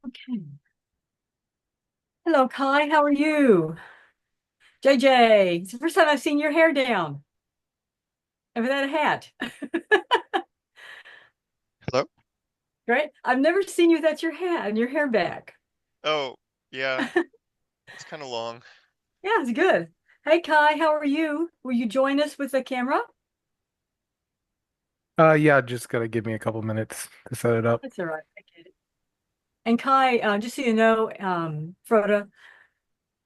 Okay. Hello, Kai. How are you? JJ, it's the first time I've seen your hair down and without a hat. Hello? Right? I've never seen you without your hat and your hair back. Oh, yeah, it's kind of long. Yeah, it's good. Hey, Kai, how are you? Will you join us with the camera? Yeah, just gotta give me a couple minutes to set it up. That's all right. I get it. And Kai, just so you know, Froda,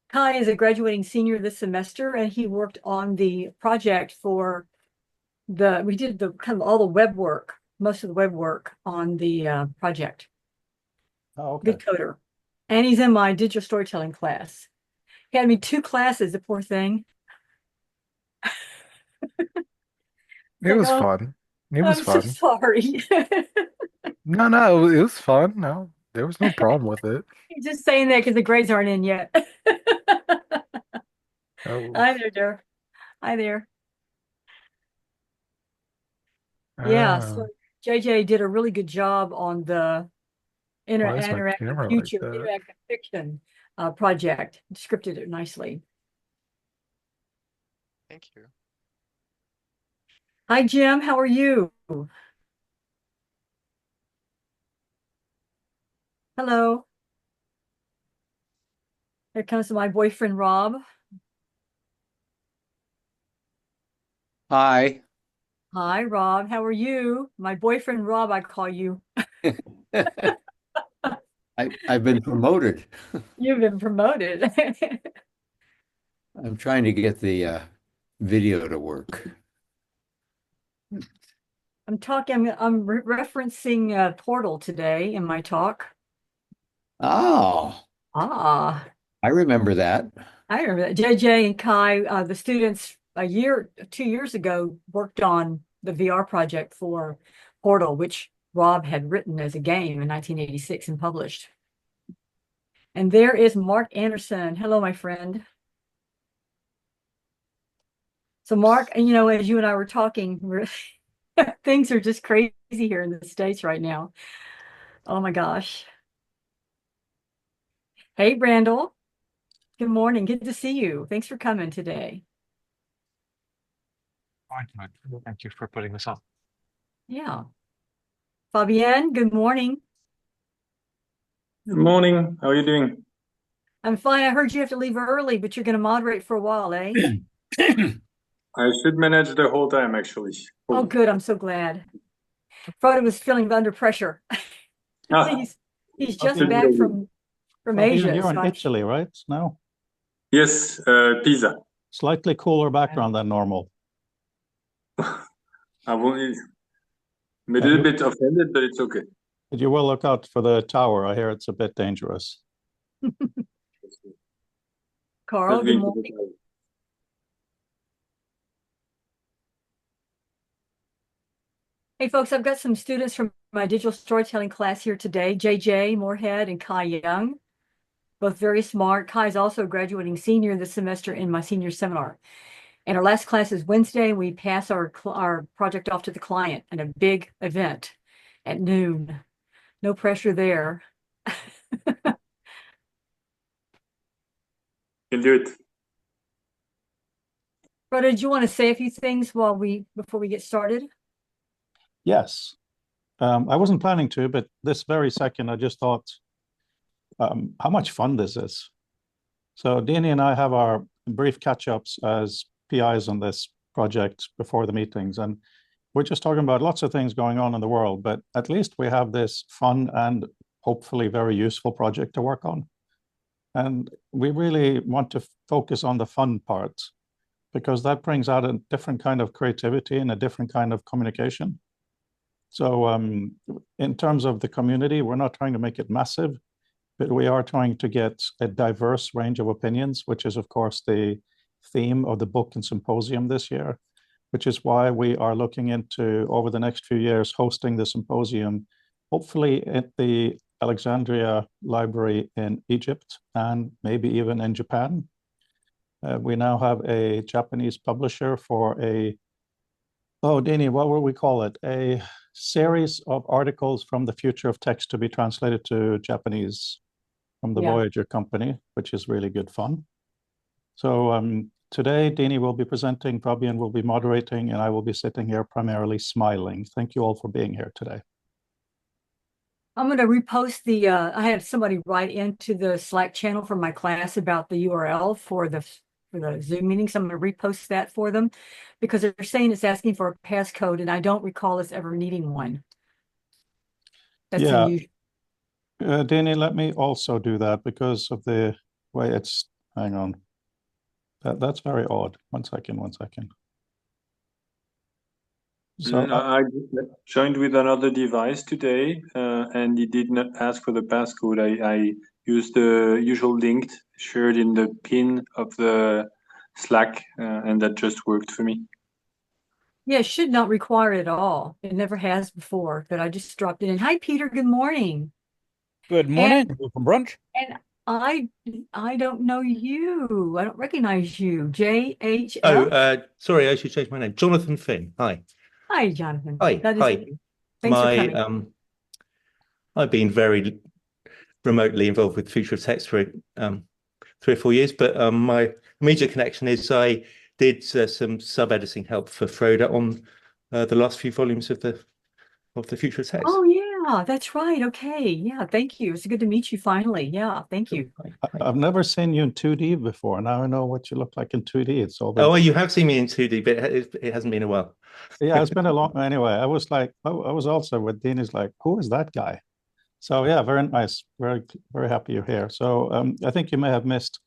Kai is a graduating senior this semester, and he worked on the project for we did the kind of all the web work, most of the web work on the project. Oh, okay. Good coder. And he's in my digital storytelling class. He had me two classes, the poor thing. It's It like, was oh, fun. It was I'm so fun. sorry. No, it was fun. No, there was no problem with it. He's just saying that because the grades aren't in yet. Oh, Hi there, dear. Hi there. Yeah, ah, so JJ did a really good job on the why is my interactive camera like future, that? interactive fiction project. Scripted it nicely. Thank you. Hi, Jim. How are you? Hello. Here comes my boyfriend, Rob. Hi. Hi, Rob. How are you? My boyfriend, Rob, I call you. I've been promoted. You've been promoted. I'm trying to get the video to work. I'm referencing Portal today in my talk. Oh, Ah, I remember that. I remember that. JJ and Kai, the students 2 years ago worked on the VR project for Portal, which Rob had written as a game in 1986 and published. And there is Mark Anderson. Hello, my friend. So, Mark, as you and I were talking, things are just crazy here in the States right now. Oh my gosh. Hey, Randall. Good morning. Good to see you. Thanks for coming today. Fine, fine. Thank you for putting this up. Yeah. Fabienne, good morning. Good morning. How are you doing? I'm fine. I heard you have to leave early, but you're going to moderate for a while, eh? I should manage the whole time, actually. Oh, good. I'm so glad. Frodo was feeling under pressure. Ah, He's he's just should Fabian, be back okay. from Fabian, Asia, you're so in Italy, right? No, Yes, Pizza. slightly cooler background than normal. I'm only a Yeah, little bit offended, but it's okay. you will look out for the tower. I hear it's a bit dangerous. Carl, Not good going to the morning. tower. Hey, folks, I've got some students from my digital storytelling class here today, JJ Moorhead and Kai Young, both very smart. Kai is also a graduating senior this semester in my senior seminar. And our last class is Wednesday. We pass our project off to the client in a big event at noon. No pressure there. Can do it. Rhoda, did you want to say a few things before we get started? Yes, I wasn't planning to, but this very second, I just thought how much fun this is. So Dene and I have our brief catch-ups as PIs on this project before the meetings, and we're just talking about lots of things going on in the world, but at least we have this fun and hopefully very useful project to work on. And we really want to focus on the fun part because that brings out a different kind of creativity and a different kind of communication. So in terms of the community, we're not trying to make it massive, but we are trying to get a diverse range of opinions, which is, of course, the theme of the book and symposium this year, which is why we are looking into, over the next few years, hosting the symposium, hopefully at the Alexandria Library in Egypt and maybe even in Japan. We now have a Japanese publisher for a Oh, Dene, what will we call it? A series of articles from the future of text to be translated to Japanese from the Yeah. Voyager company, which is really good fun. So today, Dene will be presenting, Fabian will be moderating, and I will be sitting here primarily smiling. Thank you all for being here today. I'm going to repost the, I had somebody write into the Slack channel for my class about the URL for the Zoom meeting. So I'm going to repost that for them because they're saying it's asking for a passcode and I don't recall us ever needing one. That's Yeah. unusual. Dene, let me also do that because of the way it's, hang on. That's very odd. One second. So I joined with another device today, and it did not ask for the passcode. I used the usual link shared in the pin of the Slack, and that just worked for me. Yeah, it should not require it at all. It never has before, but I just dropped it in. Hi, Peter. Good morning. Good morning. Welcome brunch. And I don't know you. I don't recognize you. JHF. Oh, sorry, I should change my name. Jonathan Finn. Hi. Hi, Jonathan. Hi. That is Hi. me. Thanks for coming. I've been very remotely involved with Future of Text for 3 or 4 years, but my immediate connection is I did some sub-editing help for Froda on the last few volumes of the Future of Text. Oh yeah, that's right. Okay. Yeah, thank you. It's good to meet you finally. Yeah, thank you. I've never seen you in 2D before. Now I know what you look like in 2D. It's all been... Oh, well, you have seen me in 2D, but it hasn't been a while. Yeah, it's been a long... Anyway, I was like, I was also with Dean is like, who is that guy? So yeah, very nice. Very, very happy you're here. So I think you may have missed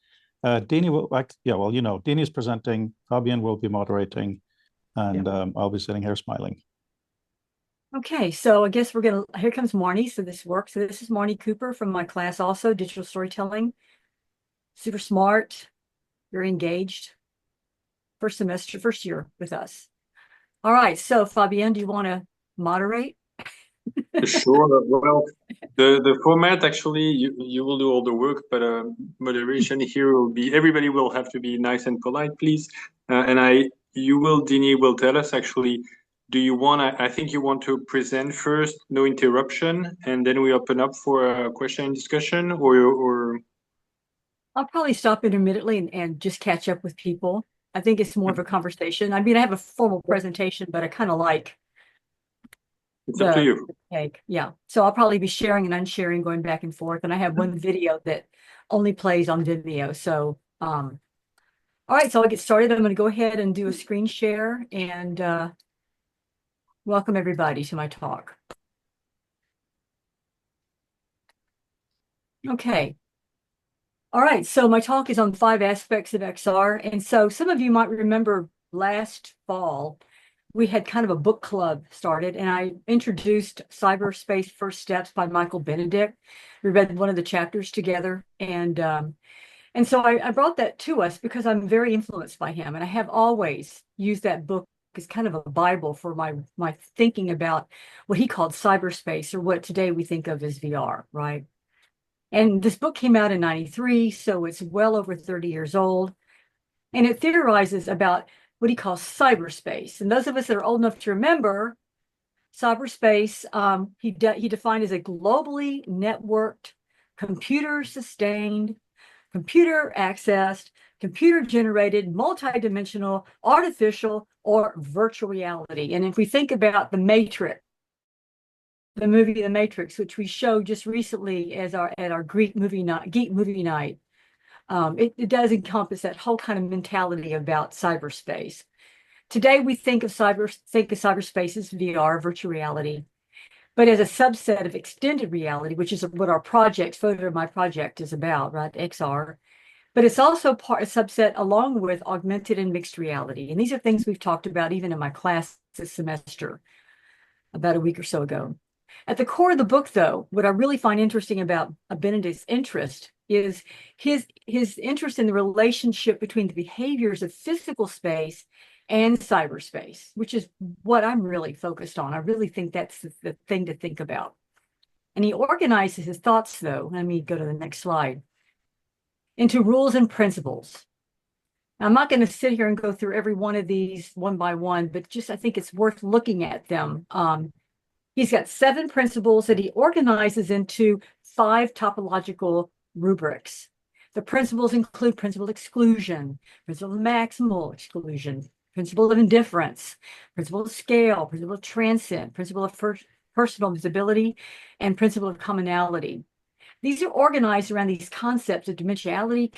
Dene will Dene is presenting, Fabian will be moderating, and I'll be sitting here smiling. Okay, so I guess here comes Marnie. So this works. So this is Marnie Cooper from my class also, digital storytelling. Super smart, very engaged. First year with us. All right, so Fabian, do you want to moderate? Sure. Well, the format actually, you will do all the work, but moderation here will be, everybody will have to be nice and polite, please. And Dene will tell us actually, do you want I think you want to present first, no interruption, and then we open up for a question and discussion, or I'll probably stop intermittently and just catch up with people. I think it's more of a conversation. I mean, I have a formal presentation, but I kind of like it's up to you. Take. Yeah. So I'll probably be sharing and unsharing, going back and forth. And I have one video that only plays on Vimeo. So, all right, so I'll get started. I'm going to go ahead and do a screen share and welcome everybody to my talk. Okay. All right, so my talk is on 5 aspects of XR. And so some of you might remember last fall, we had kind of a book club started, and I introduced Cyberspace First Steps by Michael Benedict. We read one of the chapters together. And so I brought that to us because I'm very influenced by him. And I have always used that book as kind of a Bible for my thinking about what he called cyberspace, or what today we think of as VR, right? And this book came out in 93, so it's well over 30 years old. And it theorizes about what he calls cyberspace. And those of us that are old enough to remember, cyberspace, he defined as a globally networked, computer-sustained, computer-accessed, computer-generated, multidimensional, artificial, or virtual reality. And if we think about the Matrix, the movie The Matrix, which we showed just recently at our Geek movie night, it does encompass that whole kind of mentality about cyberspace. Today we think of cyberspace as VR, virtual reality, but as a subset of extended reality, which is what our project, Photo of My Project, is about, right? XR. But it's also a subset along with augmented and mixed reality. And these are things we've talked about even in my class this semester, about a week or so ago. At the core of the book, though, what I really find interesting about Benedict's interest is his interest in the relationship between the behaviors of physical space and cyberspace, which is what I'm really focused on. I really think that's the thing to think about. And he organizes his thoughts, though, let me go to the next slide, into rules and principles. I'm not going to sit here and go through every one of these one by one, but just I think it's worth looking at them. He's got 7 principles that he organizes into 5 topological rubrics. The principles include principle of exclusion, principle of maximal exclusion, principle of indifference, principle of scale, principle of transcend, principle of personal visibility, and principle of commonality. These are organized around these concepts of dimensionality,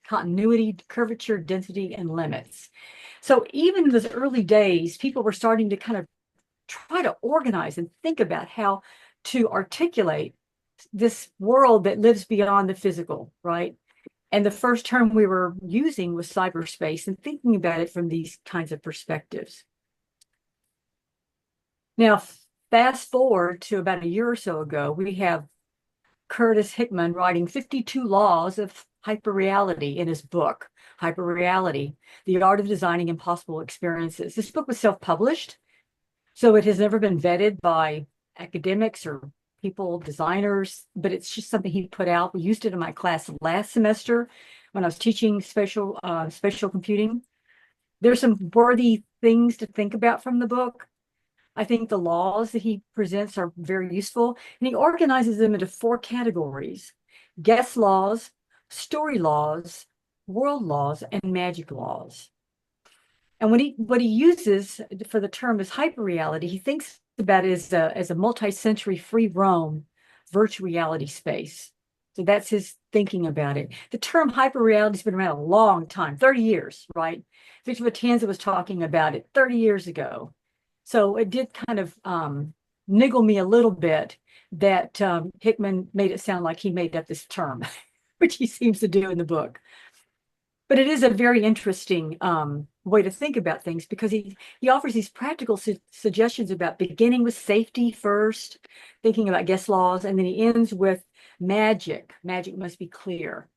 continuity, curvature, density, and limits. So even in those early days, people were starting to kind of try to organize and think about how to articulate this world that lives beyond the physical, right? And the first term we were using was cyberspace and thinking about it from these kinds of perspectives. Now, fast forward to about a year or so ago, we have Curtis Hickman writing 52 Laws of Hyperreality in his book, Hyperreality, The Art of Designing Impossible Experiences. This book was self-published, so it has never been vetted by academics or people, designers, but it's just something he put out. We used it in my class last semester when I was teaching spatial computing. There's some worthy things to think about from the book. I think the laws that he presents are very useful, and he organizes them into 4 categories: guess laws, story laws, world laws, and magic laws. And what he uses for the term is hyperreality, he thinks about it as a multi-sensory free roam virtual reality space. So that's his thinking about it. The term hyperreality has been around a long time, 30 years, right? Victor Vitanza was talking about it 30 years ago. So it did kind of niggle me a little bit that Hickman made it sound like he made up this term, which he seems to do in the book. But it is a very interesting way to think about things, because he offers these practical suggestions about beginning with safety first, thinking about guess laws, and then he ends with magic. Magic must be clear.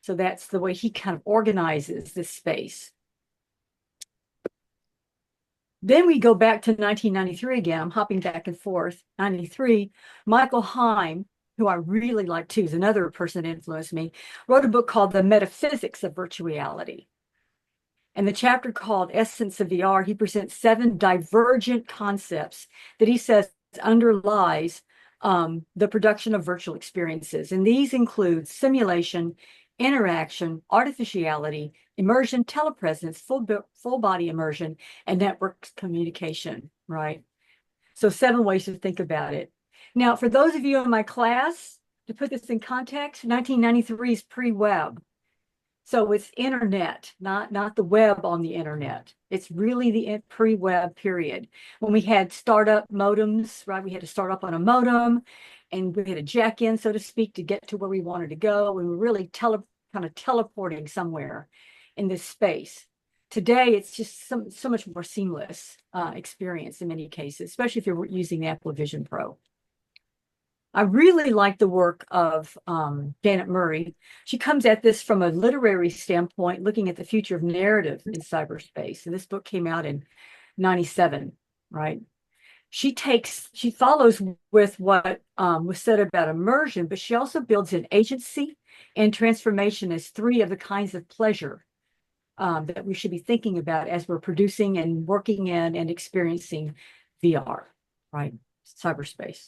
So that's the way he kind of organizes this space. Then we go back to 1993 again. I'm hopping back and forth. 93, Michael Heim, who I really like too, is another person that influenced me, wrote a book called The Metaphysics of Virtual Reality. And the chapter called Essence of VR, he presents 7 divergent concepts that he says underlies the production of virtual experiences. And these include simulation, interaction, artificiality, immersion, telepresence, full body immersion, and network communication, right? So 7 ways to think about it. Now, for those of you in my class, to put this in context, 1993 is pre-web. So it's internet, not the web on the internet. It's really the pre-web period. When we had startup modems, right? We had to start up on a modem, and we had to jack in, so to speak, to get to where we wanted to go. We were really kind of teleporting somewhere in this space. Today, it's just so much more seamless experience in many cases, especially if you're using the Apple Vision Pro. I really like the work of Janet Murray. She comes at this from a literary standpoint, looking at the future of narrative in cyberspace. And this book came out in 97, right? She follows with what was said about immersion, but she also builds in agency and transformation as 3 of the kinds of pleasure that we should be thinking about as we're producing and working in and experiencing VR, right? Cyberspace.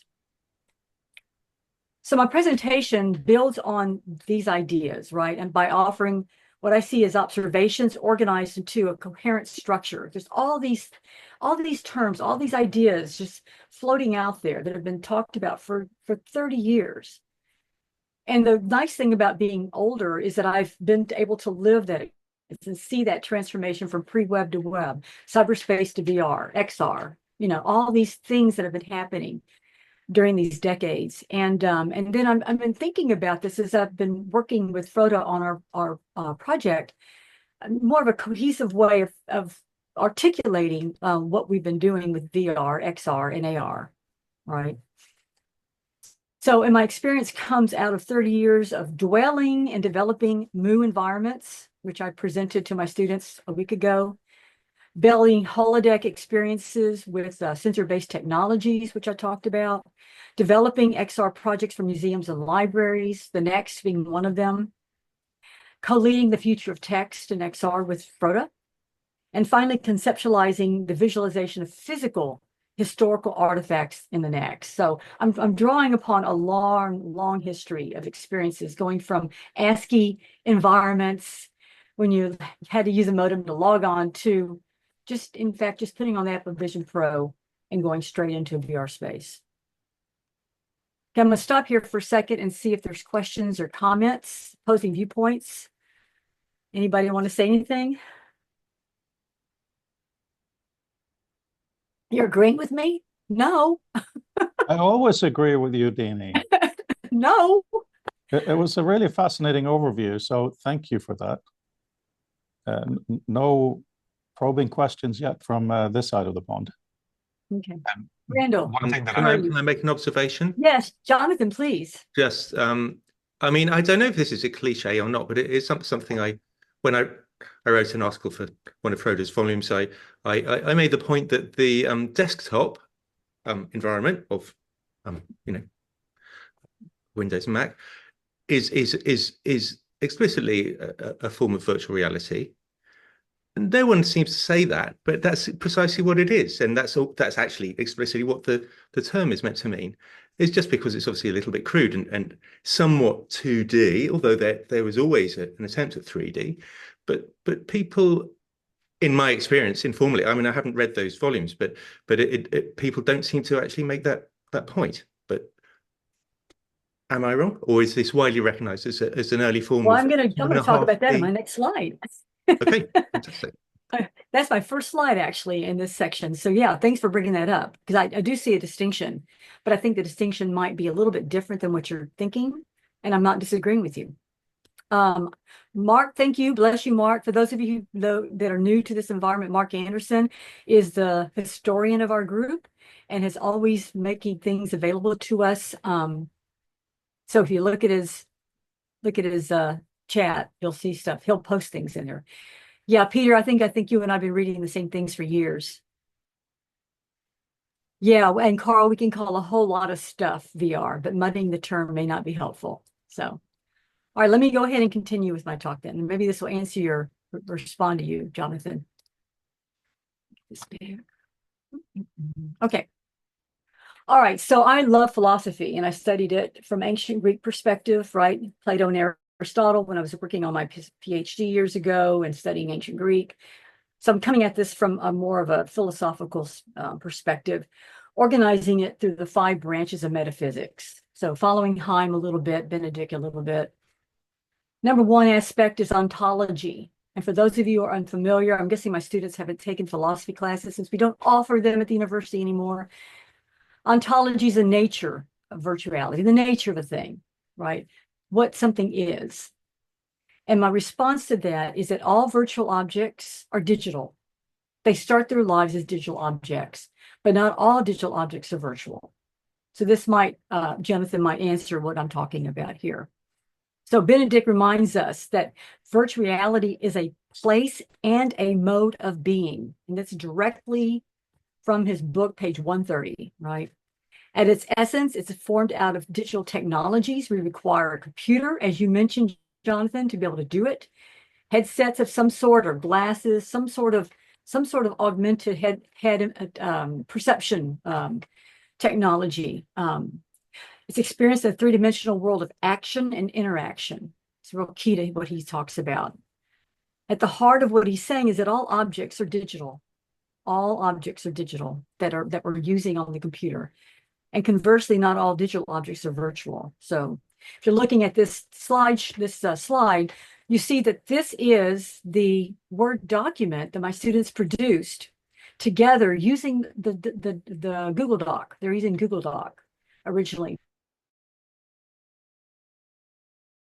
So my presentation builds on these ideas, right? And by offering what I see as observations organized into a coherent structure. There's all these terms, all these ideas just floating out there that have been talked about for 30 years. And the nice thing about being older is that I've been able to live that and see that transformation from pre-web to web, cyberspace to VR, XR, all these things that have been happening during these decades. And then I've been thinking about this as I've been working with Froda on our project, more of a cohesive way of articulating what we've been doing with VR, XR, and AR, right? So, and my experience comes out of 30 years of dwelling and developing MOO environments, which I presented to my students a week ago, building holodeck experiences with sensor-based technologies, which I talked about, developing XR projects for museums and libraries, the next being one of them, co-leading the future of text and XR with Froda, and finally conceptualizing the visualization of physical historical artifacts in the next. So I'm drawing upon a long history of experiences going from ASCII environments when you had to use a modem to log on to just putting on the app of Vision Pro and going straight into a VR space. Okay, I'm going to stop here for a second and see if there's questions or comments, opposing viewpoints. Anybody want to say anything? You're agreeing with me? No. I always agree with you, Dene. No. It was a really fascinating overview, so thank you for that. No probing questions yet from this side of the pond. Okay. Randall. One thing that Can I make an observation? Yes, Jonathan, please. Just, I mean, I don't know if this is a cliche or not, but it is something when I wrote an article for one of Froda's volumes, I made the point that the desktop environment of, Windows and Mac is explicitly a form of virtual reality. No one seems to say that, but that's precisely what it is, and that's actually explicitly what the term is meant to mean. It's just because it's obviously a little bit crude and somewhat 2D, although there was always an attempt at 3D. But people, in my experience, informally, I mean, I haven't read those volumes, but people don't seem to actually make that point. But am I wrong, or is this widely recognised as an early form? Well, of I'm going to talk about that in my next slide. Okay, fantastic. That's my first slide actually in this section. So yeah, thanks for bringing that up, because I do see a distinction, but I think the distinction might be a little bit different than what you're thinking, and I'm not disagreeing with you. Mark, thank you. Bless you, Mark. For those of you that are new to this environment, Mark Anderson is the historian of our group and has always making things available to us. So if you look at his chat, you'll see stuff. He'll post things in there. Yeah, Peter, I think you and I have been reading the same things for years. Yeah, and Carl, we can call a whole lot of stuff VR, but muddying the term may not be helpful. So, all right, let me go ahead and continue with my talk then. And maybe this will answer respond to you, Jonathan. Okay. All right, so I love philosophy, and I studied it from ancient Greek perspective, right? Plato and Aristotle when I was working on my PhD years ago and studying ancient Greek. So I'm coming at this from a more of a philosophical perspective, organizing it through the 5 branches of metaphysics. So following Heim a little bit, Benedict a little bit. Number 1 aspect is ontology. And for those of you who are unfamiliar, I'm guessing my students haven't taken philosophy classes since we don't offer them at the university anymore. Ontology is the nature of virtuality, the nature of a thing, right? What something is. And my response to that is that all virtual objects are digital. They start their lives as digital objects, but not all digital objects are virtual. So this might, Jonathan might answer what I'm talking about here. So Benedict reminds us that virtual reality is a place and a mode of being. And that's directly from his book, page 130, right? At its essence, it's formed out of digital technologies. We require a computer, as you mentioned, Jonathan, to be able to do it. Headsets of some sort, or glasses, some sort of augmented head perception technology. It's experienced in a 3-dimensional world of action and interaction. It's real key to what he talks about. At the heart of what he's saying is that all objects are digital. All objects are digital that we're using on the computer. And conversely, not all digital objects are virtual. So if you're looking at this slide, you see that this is the Word document that my students produced together using the Google Doc. They're using Google Doc originally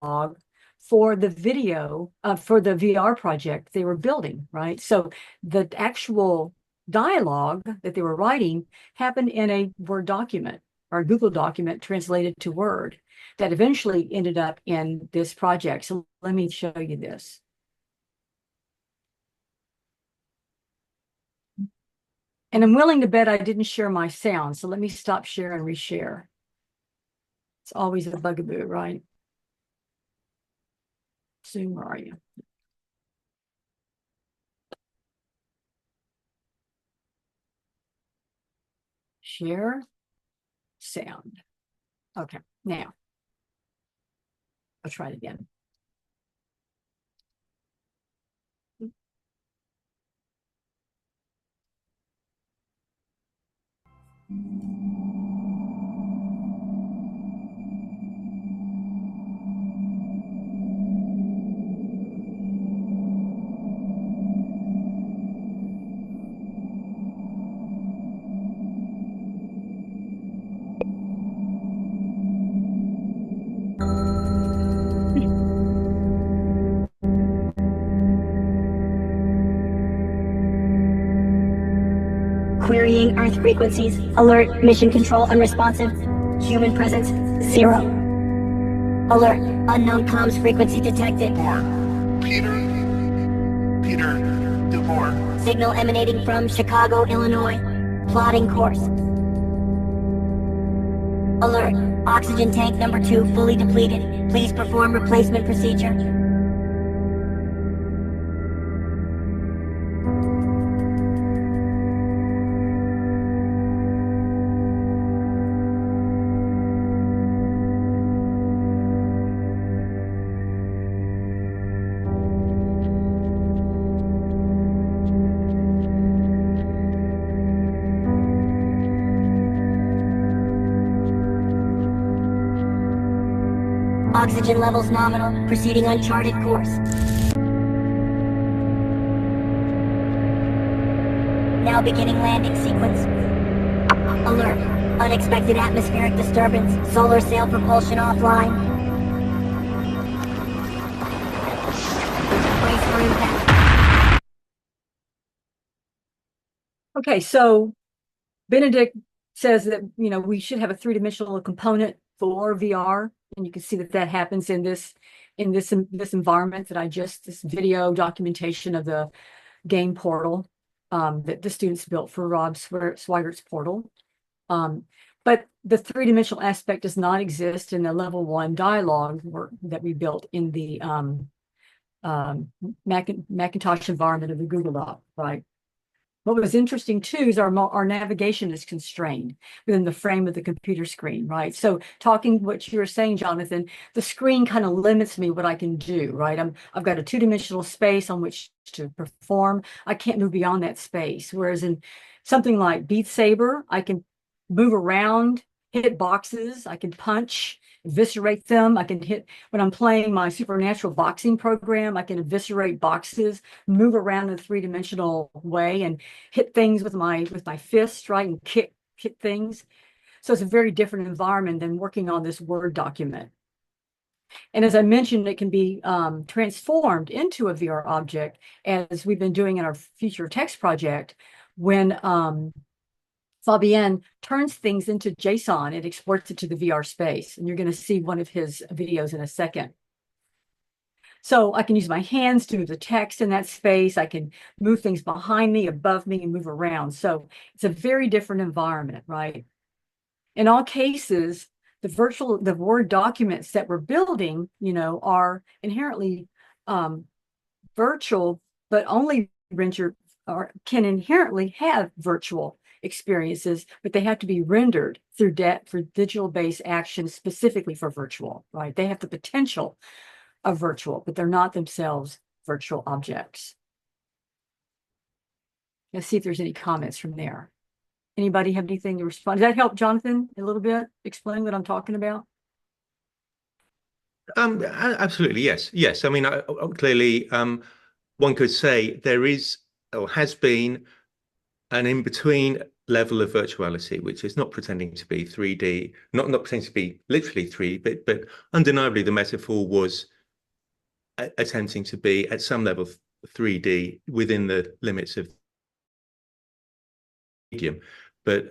for the video, for the VR project they were building, right? So the actual dialogue that they were writing happened in a Word document or a Google document translated to Word that eventually ended up in this project. So let me show you this. And I'm willing to bet I didn't share my sound. So let me stop share and reshare. It's always a bugaboo, right? Zoom, where are you? Share sound. Okay, now I'll try it again. Querying Earth frequencies. Alert. Mission control unresponsive. Human presence 0. Alert. Unknown comms frequency detected. Peter DeVore. Signal emanating from Chicago, Illinois. Plotting course. Alert. Oxygen tank number 2 fully depleted. Please perform replacement procedure. Oxygen levels nominal, proceeding uncharted course. Now beginning landing sequence. Alert. Unexpected atmospheric disturbance. Solar sail propulsion offline. Brace for impact. Okay, so Benedict says that, you know, we should have a three-dimensional component for VR, and you can see that that happens in this environment that this video documentation of the game portal that the students built for Rob Sweigert's portal. But the three-dimensional aspect does not exist in the level 1 dialogue that we built in the Macintosh environment of the Google Doc, right? What was interesting too is our navigation is constrained within the frame of the computer screen, right? So talking what you were saying, Jonathan, the screen kind of limits me what I can do, right? I've got a two-dimensional space on which to perform. I can't move beyond that space. Whereas in something like Beat Saber, I can move around, hit boxes, I can punch, eviscerate them. I can hit, when I'm playing my supernatural boxing program, I can eviscerate boxes, move around in a three-dimensional way and hit things with my fists, right? And kick things. So it's a very different environment than working on this Word document. And as I mentioned, it can be transformed into a VR object, as we've been doing in our future text project, when Fabienne turns things into JSON, it exports it to the VR space. And you're going to see one of his videos in a second. So I can use my hands to move the text in that space. I can move things behind me, above me, and move around. So it's a very different environment, right? In all cases, the Word documents that we're building, you know, are inherently virtual, but only render or can inherently have virtual experiences, but they have to be rendered through for digital-based action specifically for virtual, right? They have the potential of virtual, but they're not themselves virtual objects. Let's see if there's any comments from there. Anybody have anything to respond? Does that help, Jonathan, a little bit? Explain what I'm talking about? Absolutely, yes. I mean, clearly, one could say there is or has been an in-between level of virtuality, which is not pretending to be 3D, not pretending to be literally 3D, but undeniably the metaphor was attempting to be at some level 3D within the limits of medium. But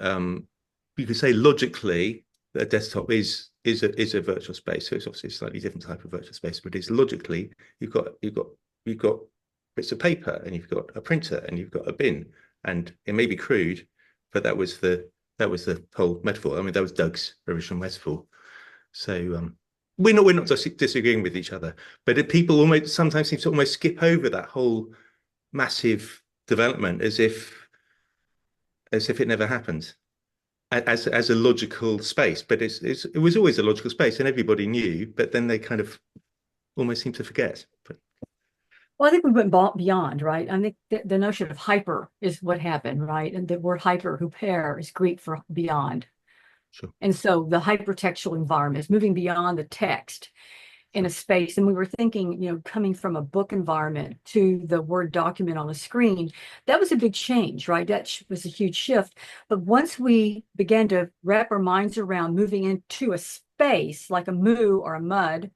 you could say logically that a desktop is a virtual space. So it's obviously a slightly different type of virtual space, but it's logically you've got bits of paper, and you've got a printer, and you've got a bin. And it may be crude, but that was the whole metaphor. I mean, that was Doug's original metaphor. So we're not disagreeing with each other, but people almost sometimes seem to almost skip over that whole massive development as if it never happened as a logical space. But it was always a logical space, and everybody knew. But then they kind of almost seem to forget. But Well, I think we went beyond, right? I think the notion of hyper is what happened, right? And the word hyper, huper, is Greek for beyond. sure. And so the hypertextual environment is moving beyond the text in a space. And we were thinking, coming from a book environment to the Word document on a screen, that was a big change, right? That was a huge shift. But once we began to wrap our minds around moving into a space like a moo or a mud,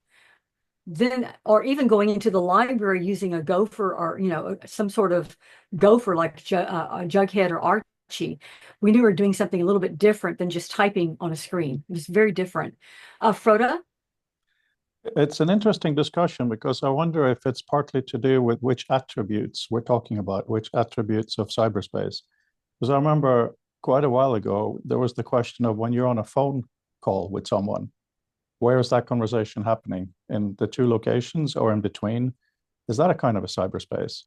then, or even going into the library using a gopher or, some sort of gopher like Jughead or Archie, we knew we were doing something a little bit different than just typing on a screen. It was very different. Froda? It's an interesting discussion because I wonder if it's partly to do with which attributes we're talking about, which attributes of cyberspace. Because I remember quite a while ago, there was the question of when you're on a phone call with someone, where is that conversation happening? In the two locations or in between? Is that a kind of a cyberspace?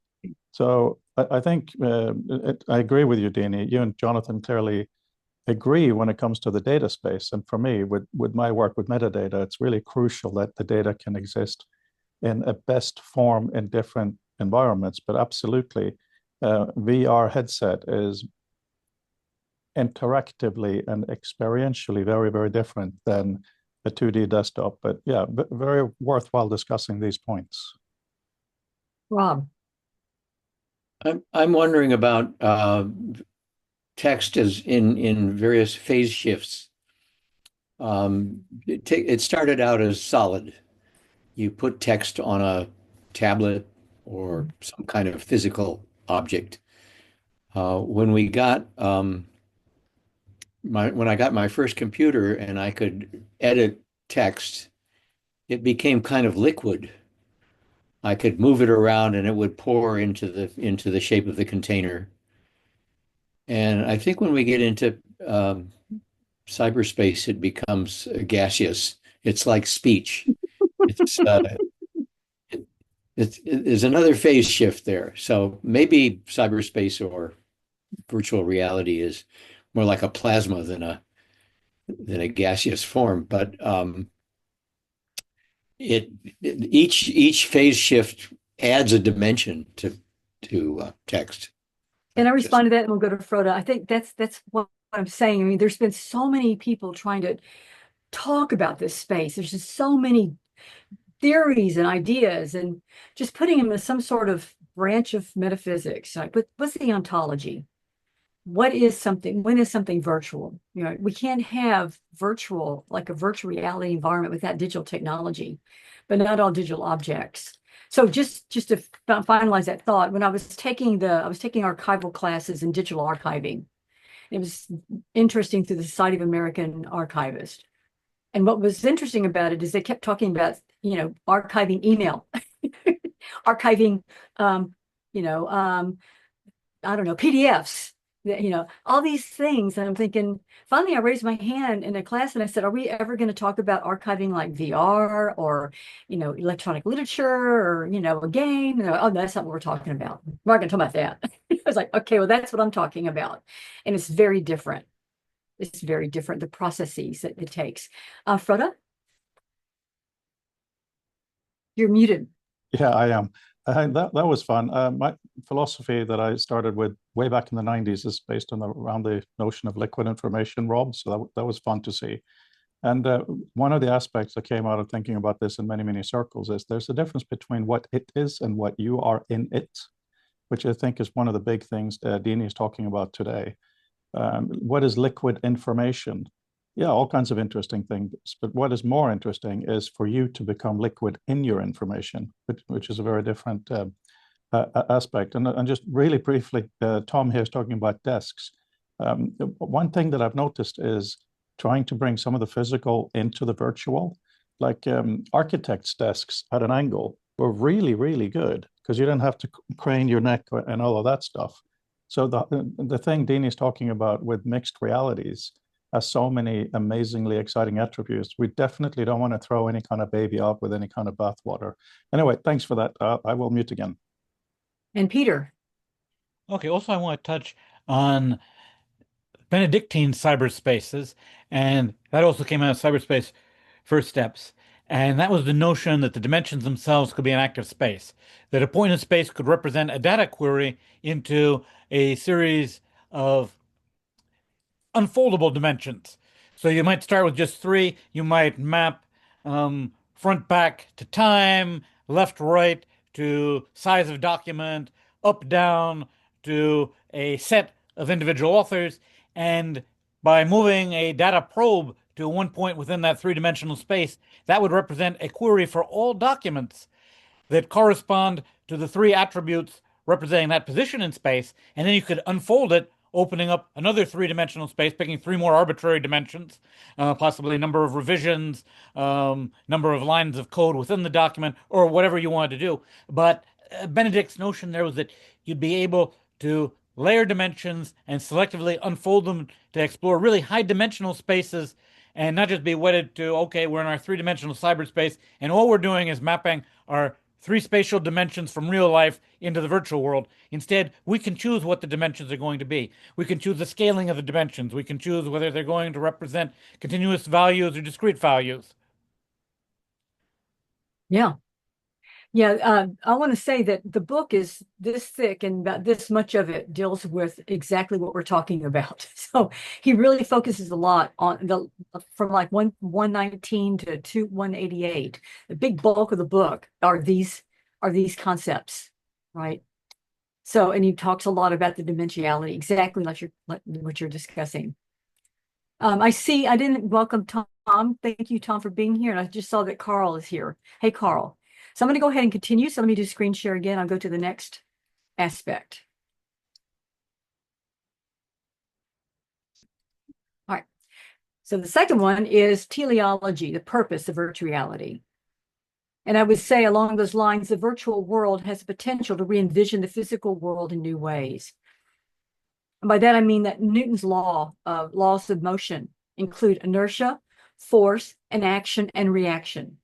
So I think I agree with you, Dene. You and Jonathan clearly agree when it comes to the data space. And for me, with my work with metadata, it's really crucial that the data can exist in a best form in different environments. But absolutely, VR headset is interactively and experientially very, very different than a 2D desktop. But yeah, very worthwhile discussing these points. Rob? I'm wondering about text as in various phase shifts. It started out as solid. You put text on a tablet or some kind of physical object. When we got when I got my first computer and I could edit text, it became kind of liquid. I could move it around and it would pour into the shape of the container. And I think when we get into cyberspace, it becomes gaseous. It's like speech. There's another phase shift there. So maybe cyberspace or virtual reality is more like a plasma than a gaseous form. But each phase shift adds a dimension to text. Can I respond to that? And we'll go to Froda. I think that's what I'm saying. I mean, there's been so many people trying to talk about this space. There's just so many theories and ideas, and just putting them in some sort of branch of metaphysics. Like, what's the ontology? What is something? When is something virtual? We can't have virtual, like a virtual reality environment without digital technology, but not all digital objects. So just to finalize that thought, when I was taking archival classes in digital archiving, it was interesting through the Society of American Archivists. And what was interesting about it is they kept talking about, archiving email, archiving, I don't know, PDFs, all these things. And I'm thinking, finally, I raised my hand in a class and I said, are we ever going to talk about archiving like VR or, electronic literature or, a game? And oh, that's not what we're talking about. We're not going to talk about that. I was like, okay, well, that's what I'm talking about. And it's very different. It's very different, the processes that it takes. Froda? You're muted. Yeah, I am. That was fun. My philosophy that I started with way back in the 90s is based on around the notion of liquid information, Rob. So that was fun to see. And one of the aspects that came out of thinking about this in many, many circles is there's a difference between what it is and what you are in it, which I think is one of the big things Dene is talking about today. What is liquid information? Yeah, all kinds of interesting things. But what is more interesting is for you to become liquid in your information, which is a very different aspect. And just really briefly, Tom here is talking about desks. One thing that I've noticed is trying to bring some of the physical into the virtual, like architects' desks at an angle were really, really good because you didn't have to crane your neck and all of that stuff. So the thing Dene is talking about with mixed realities, has so many amazingly exciting attributes. We definitely don't want to throw any kind of baby out with any kind of bathwater. Anyway, thanks for that. I will mute again. And Peter. Okay, also I want to touch on Benedictine cyberspaces, and that also came out of Cyberspace First Steps. And that was the notion that the dimensions themselves could be an active space, that a point in space could represent a data query into a series of unfoldable dimensions. So you might start with just three. You might map front back to time, left right to size of document, up down to a set of individual authors. And by moving a data probe to one point within that three-dimensional space, that would represent a query for all documents that correspond to the three attributes representing that position in space. And then you could unfold it, opening up another three-dimensional space, picking three more arbitrary dimensions, possibly number of revisions, number of lines of code within the document, or whatever you wanted to do. But Benedict's notion there was that you'd be able to layer dimensions and selectively unfold them to explore really high-dimensional spaces and not just be wedded to, okay, we're in our three-dimensional cyberspace, and all we're doing is mapping our three spatial dimensions from real life into the virtual world. Instead, we can choose what the dimensions are going to be. We can choose the scaling of the dimensions. We can choose whether they're going to represent continuous values or discrete values. Yeah. Yeah, I want to say that the book is this thick and about this much of it deals with exactly what we're talking about. So he really focuses a lot on from like 119 to 188. The big bulk of the book are these concepts, right? So, and he talks a lot about the dimensionality, exactly like what you're discussing. I see, I didn't welcome Tom. Thank you, Tom, for being here. And I just saw that Carl is here. Hey, Carl. So I'm going to go ahead and continue. So let me do screen share again. I'll go to the next aspect. All right. So the second one is teleology, the purpose of virtual reality. And I would say along those lines, the virtual world has the potential to re-envision the physical world in new ways. And by that, I mean that Newton's laws of motion include inertia, force, and action and reaction.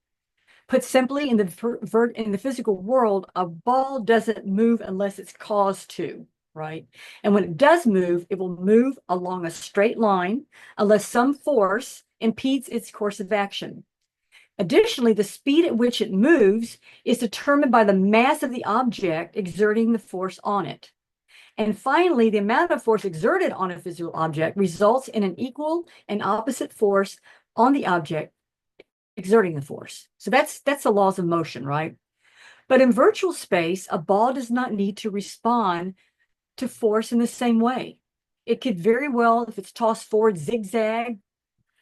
Put simply, in the physical world, a ball doesn't move unless it's caused to, right? And when it does move, it will move along a straight line unless some force impedes its course of action. Additionally, the speed at which it moves is determined by the mass of the object exerting the force on it. And finally, the amount of force exerted on a physical object results in an equal and opposite force on the object exerting the force. So that's the laws of motion, right? But in virtual space, a ball does not need to respond to force in the same way. It could very well, if it's tossed forward, zigzag,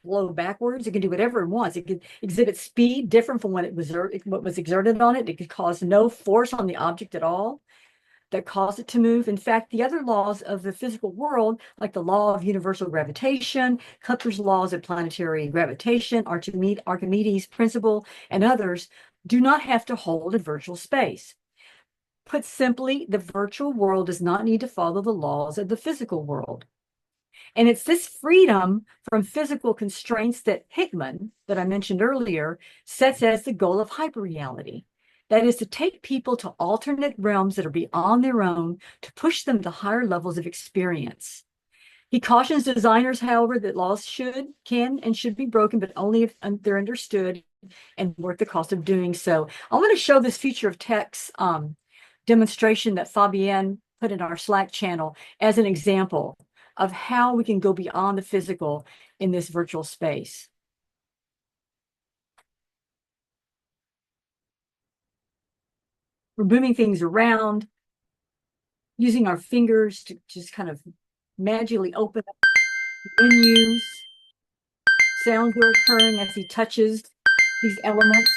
blow backwards. It can do whatever it wants. It could exhibit speed different from what was exerted on it. It could cause no force on the object at all that cause it to move. In fact, the other laws of the physical world, like the law of universal gravitation, Kepler's laws of planetary gravitation, Archimedes' principle, and others, do not have to hold in virtual space. Put simply, the virtual world does not need to follow the laws of the physical world. And it's this freedom from physical constraints that Hickman, that I mentioned earlier, sets as the goal of hyperreality. That is to take people to alternate realms that are beyond their own, to push them to higher levels of experience. He cautions designers, however, that laws can, and should be broken, but only if they're understood and worth the cost of doing so. I want to show this future of text demonstration that Fabienne put in our Slack channel as an example of how we can go beyond the physical in this virtual space. We're moving things around, using our fingers to just kind of magically open up menus. Sounds are occurring as he touches these elements.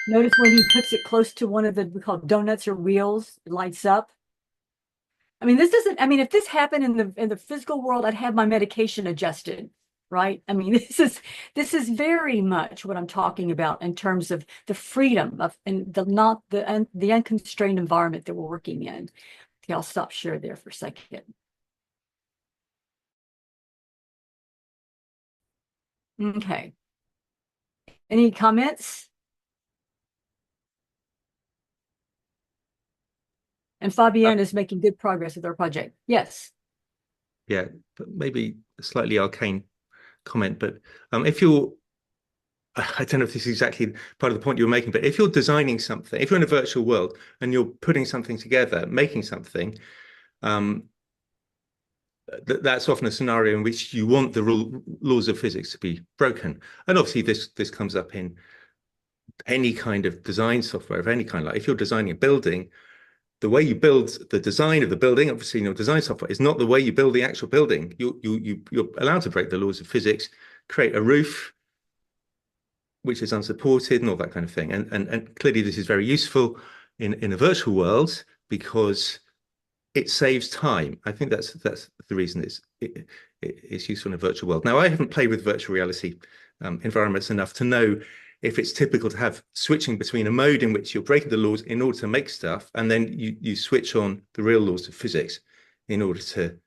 Notice when he puts it close to one of the, we call donuts or wheels, it lights up. I mean, if this happened in the physical world, I'd have my medication adjusted, right? I mean, this is very much what I'm talking about in terms of the freedom of and the unconstrained environment that we're working in. Okay, I'll stop share there for a second. Okay. Any comments? And Fabienne is making good progress with our project. Yes. Yeah, but maybe a slightly arcane comment, but if you're, I don't know if this is exactly part of the point you were making, but if you're designing something, if you're in a virtual world and you're putting something together, making something, that's often a scenario in which you want the laws of physics to be broken. And obviously this comes up in any kind of design software of any kind. Like if you're designing a building, the way you build the design of the building, obviously in your design software, is not the way you build the actual building. You're allowed to break the laws of physics, create a roof which is unsupported and all that kind of thing. And clearly this is very useful in a virtual world because it saves time. I think that's the reason it's useful in a virtual world. Now, I haven't played with virtual reality environments enough to know if it's typical to have switching between a mode in which you're breaking the laws in order to make stuff, and then you switch on the real laws of physics in order to.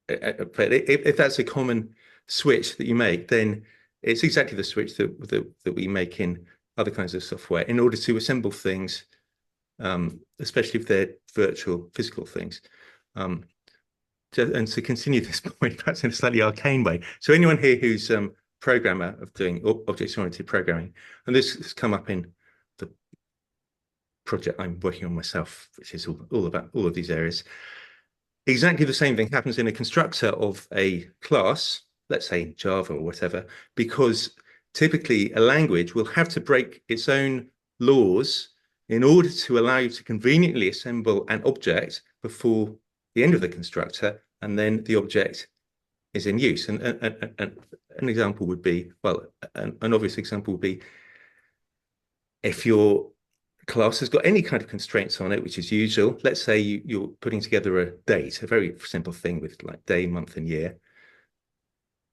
But if that's a common switch that you make, then it's exactly the switch that we make in other kinds of software in order to assemble things, especially if they're virtual physical things. And to continue this point, perhaps in a slightly arcane way. So anyone here who's programmer of doing object-oriented programming, and this has come up in the project I'm working on myself, which is all about all of these areas. Exactly the same thing happens in a constructor of a class, let's say Java or whatever, because typically a language will have to break its own laws in order to allow you to conveniently assemble an object before the end of the constructor, and then the object is in use. And an example would be, well, an obvious example would be if your class has got any kind of constraints on it, which is usual. Let's say you're putting together a date, a very simple thing with like day, month, and year.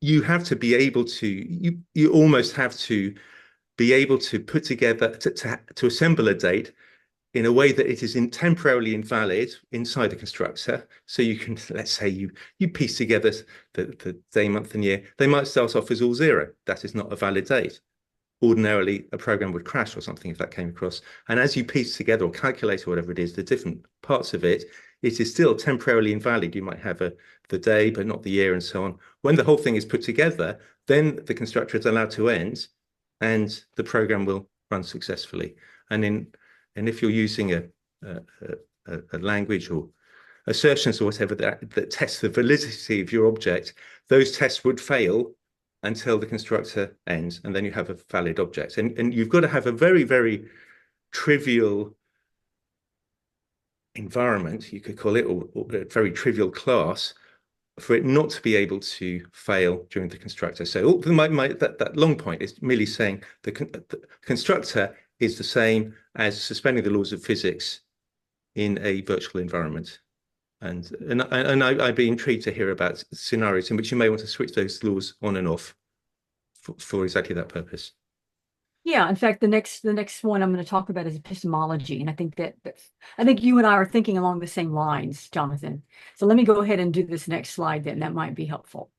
You have to be able to, you almost have to be able to put together, to assemble a date in a way that it is temporarily invalid inside the constructor. So you can, let's say you piece together the day, month, and year. They might start off as all 0. That is not a valid date. Ordinarily, a program would crash or something if that came across. And as you piece together or calculate or whatever it is, the different parts of it, it is still temporarily invalid. You might have the day, but not the year, and so on. When the whole thing is put together, then the constructor is allowed to end, and the program will run successfully. And if you're using a language or assertions or whatever that tests the validity of your object, those tests would fail until the constructor ends, and then you have a valid object. And you've got to have a very, very trivial environment, you could call it, or a very trivial class, for it not to be able to fail during the constructor. So that long point is merely saying the constructor is the same as suspending the laws of physics in a virtual environment. And I'd be intrigued to hear about scenarios in which you may want to switch those laws on and off for exactly that purpose. Yeah, in fact, the next one I'm going to talk about is epistemology, and I think I think you and I are thinking along the same lines, Jonathan. So let me go ahead and do this next slide, then that might be helpful.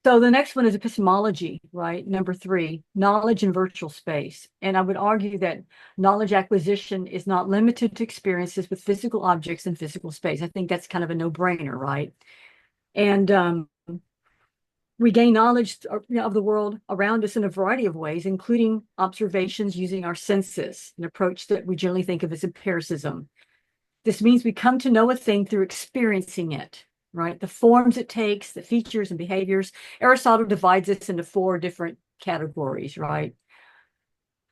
So the next one is epistemology, right? Number 3, knowledge in virtual space. And I would argue that knowledge acquisition is not limited to experiences with physical objects in physical space. I think that's kind of a no-brainer, right? And we gain knowledge of the world around us in a variety of ways, including observations using our senses, an approach that we generally think of as empiricism. This means we come to know a thing through experiencing it. Right? The forms it takes, the features and behaviors. Aristotle divides this into 4 different categories, right?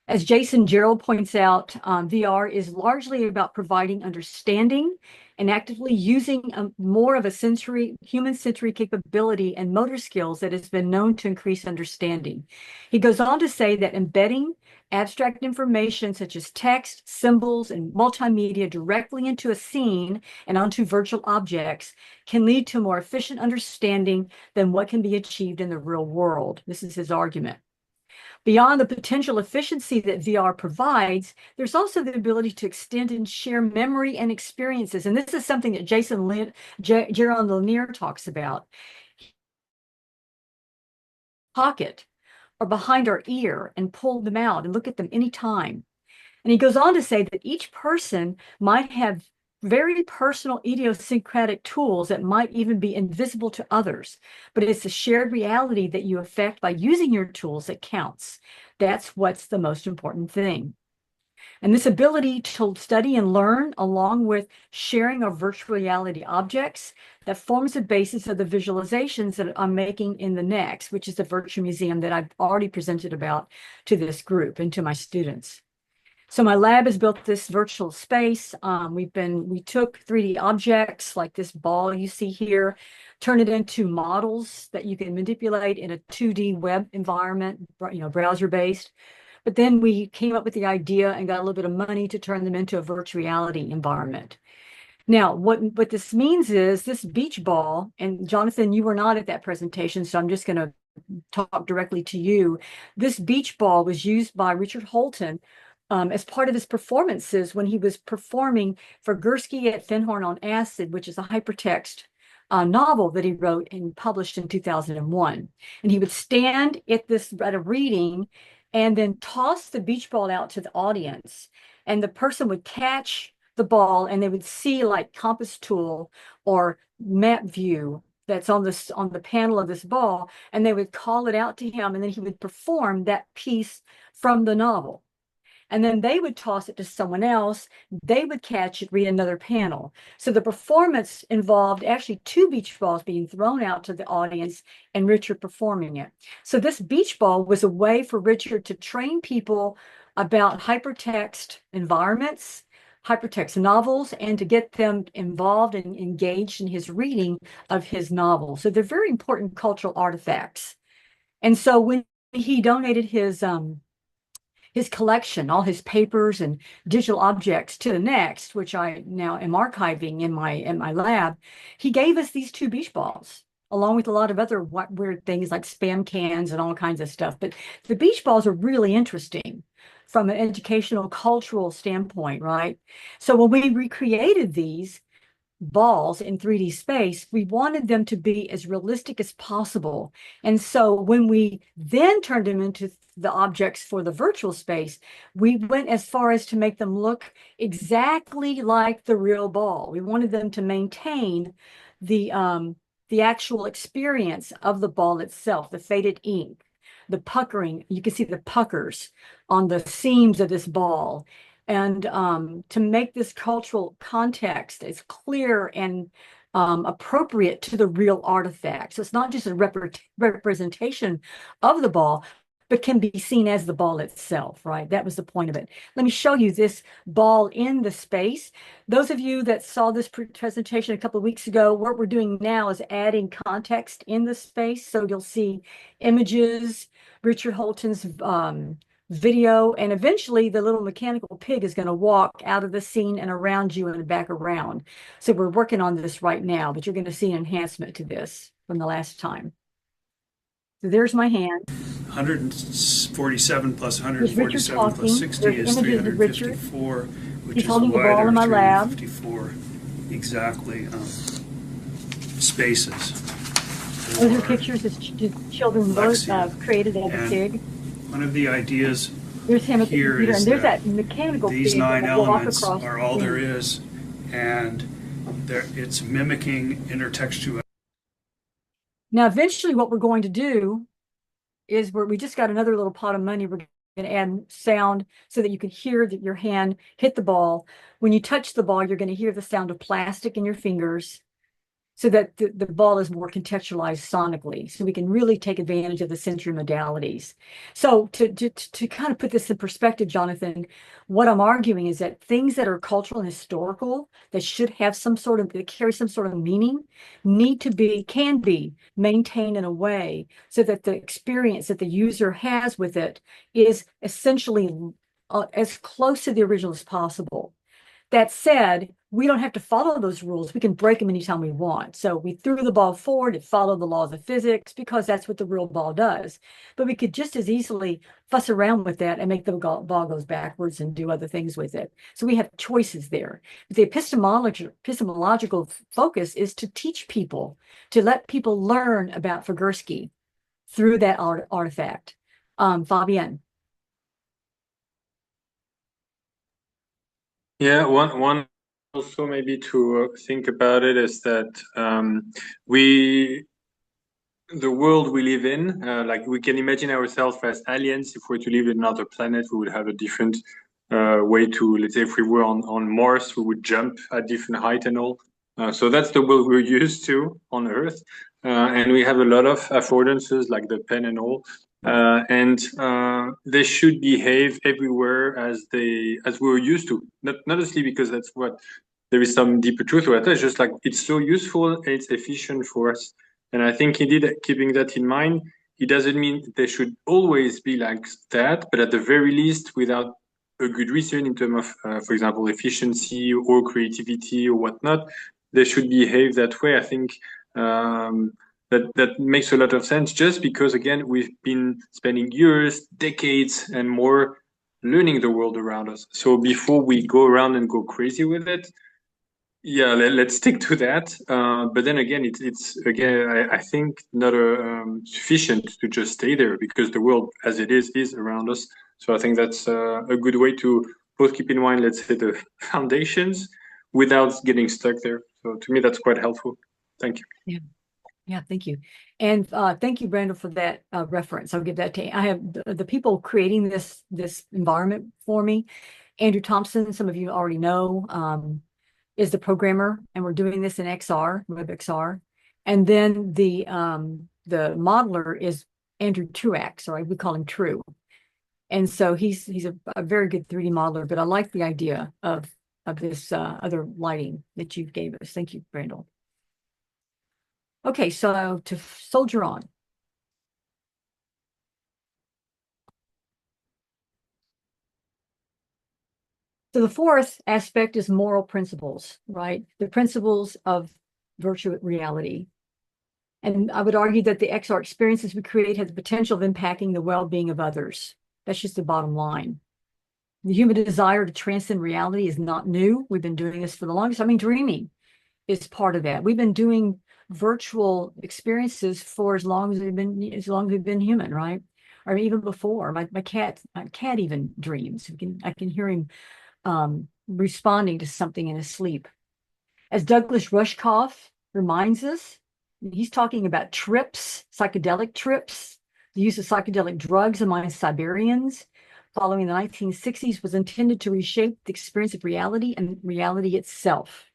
As Jason Gerald points out, VR is largely about providing understanding and actively using more of a human sensory capability and motor skills that has been known to increase understanding. He goes on to say that embedding abstract information such as text, symbols, and multimedia directly into a scene and onto virtual objects can lead to a more efficient understanding than what can be achieved in the real world. This is his argument. Beyond the potential efficiency that VR provides, there's also the ability to extend and share memory and experiences. And this is something that Jaron Lanier talks about. Pocket or behind our ear and pull them out and look at them anytime. And he goes on to say that each person might have very personal idiosyncratic tools that might even be invisible to others, but it's the shared reality that you affect by using your tools that counts. That's what's the most important thing. And this ability to study and learn, along with sharing of virtual reality objects, that forms the basis of the visualizations that I'm making in the next, which is the virtual museum that I've already presented about to this group and to my students. So my lab has built this virtual space. We took 3D objects like this ball you see here, turned it into models that you can manipulate in a 2D web environment, browser-based. But then we came up with the idea and got a little bit of money to turn them into a virtual reality environment. Now, what this means is this beach ball, and Jonathan, you were not at that presentation, so I'm just going to talk directly to you. This beach ball was used by Richard Holton as part of his performances when he was performing for Gursky at Fenhorn on Acid, which is a hypertext novel that he wrote and published in 2001. And he would stand at a reading and then toss the beach ball out to the audience. And the person would catch the ball and they would see like compass tool or map view that's on the panel of this ball, and they would call it out to him, and then he would perform that piece from the novel. And then they would toss it to someone else. They would catch it, read another panel. So the performance involved actually 2 beach balls being thrown out to the audience and Richard performing it. So this beach ball was a way for Richard to train people about hypertext environments, hypertext novels, and to get them involved and engaged in his reading of his novel. So they're very important cultural artifacts. And so when he donated his collection, all his papers and digital objects to the Next, which I now am archiving in my lab, he gave us these 2 beach balls, along with a lot of other weird things like spam cans and all kinds of stuff. But the beach balls are really interesting from an educational, cultural standpoint, right? So when we recreated these balls in 3D space, we wanted them to be as realistic as possible. And so when we then turned them into the objects for the virtual space, we went as far as to make them look exactly like the real ball. We wanted them to maintain the actual experience of the ball itself, the faded ink, the puckering. You can see the puckers on the seams of this ball. And to make this cultural context as clear and appropriate to the real artifact. So it's not just a representation of the ball, but can be seen as the ball itself, right? That was the point of it. Let me show you this ball in the space. Those of you that saw this presentation a couple of weeks ago, what we're doing now is adding context in the space. So you'll see images, Richard Holton's video, and eventually the little mechanical pig is going to walk out of the scene and around you and back around. So we're working on this right now, but you're going to see an enhancement to this from the last time. So there's my hand. 147 plus 147 talking. plus 60 There's is images of Richard. 354, which He's is holding the why ball in my there lab. are 354 exactly spaces. Those are pictures that children both created as a pig. One of the ideas there's him at the here computer, is and there's that that mechanical these pig 9 that will walk elements across are the all there scene. is, and it's mimicking intertextuality. Now, eventually what we're going to do is we just got another little pot of money. We're going to add sound so that you can hear that your hand hit the ball. When you touch the ball, you're going to hear the sound of plastic in your fingers, so that the ball is more contextualized sonically, so we can really take advantage of the sensory modalities. So to kind of put this in perspective, Jonathan, what I'm arguing is that things that are cultural and historical, that should have that carry some sort of meaning, can be maintained in a way so that the experience that the user has with it is essentially as close to the original as possible. That said, we don't have to follow those rules. We can break them anytime we want. So we threw the ball forward, it followed the laws of physics because that's what the real ball does. But we could just as easily fuss around with that and make the ball goes backwards and do other things with it. So we have choices there. But the epistemological focus is to teach people, to let people learn about Figursky through that artifact. Fabienne. Yeah, one also maybe to think about it is that the world we live in, like we can imagine ourselves as aliens. If we were to live in another planet, we would have a different way to, let's say, if we were on Mars, we would jump at different height and all. So that's the world we're used to on Earth. And we have a lot of affordances like the pen and all. And they should behave everywhere as we were used to. Not necessarily because that's what there is some deeper truth to it. It's just like it's so useful and it's efficient for us. And I think indeed, keeping that in mind, it doesn't mean they should always be like that, but at the very least, without a good reason in terms of, for example, efficiency or creativity or whatnot, they should behave that way. I think that makes a lot of sense just because, again, we've been spending years, decades, and more learning the world around us. So before we go around and go crazy with it, yeah, let's stick to that. But then again, it's again, I think not sufficient to just stay there because the world as it is around us. So I think that's a good way to both keep in mind, let's say, the foundations without getting stuck there. So to me, that's quite helpful. Thank you. Yeah, thank you. And thank you, Brandon, for that reference. I'll give that to you. I have the people creating this environment for me. Andrew Thompson, some of you already know, is the programmer, and we're doing this in XR, WebXR. And then the modeler is Andrew Truax, or we call him True. And so he's a very good 3D modeler, but I like the idea of this other lighting that you gave us. Thank you, Brandon. Okay, so to soldier on. So the fourth aspect is moral principles, right? The principles of virtual reality. And I would argue that the XR experiences we create have the potential of impacting the well-being of others. That's just the bottom line. The human desire to transcend reality is not new. We've been doing this for the longest. I mean, dreaming is part of that. We've been doing virtual experiences for as long as we've been human, right? Or even before. My cat even dreams. I can hear him responding to something in his sleep. As Douglas Rushkoff reminds us, he's talking about trips, psychedelic trips. The use of psychedelic drugs among Siberians following the 1960s was intended to reshape the experience of reality and reality itself.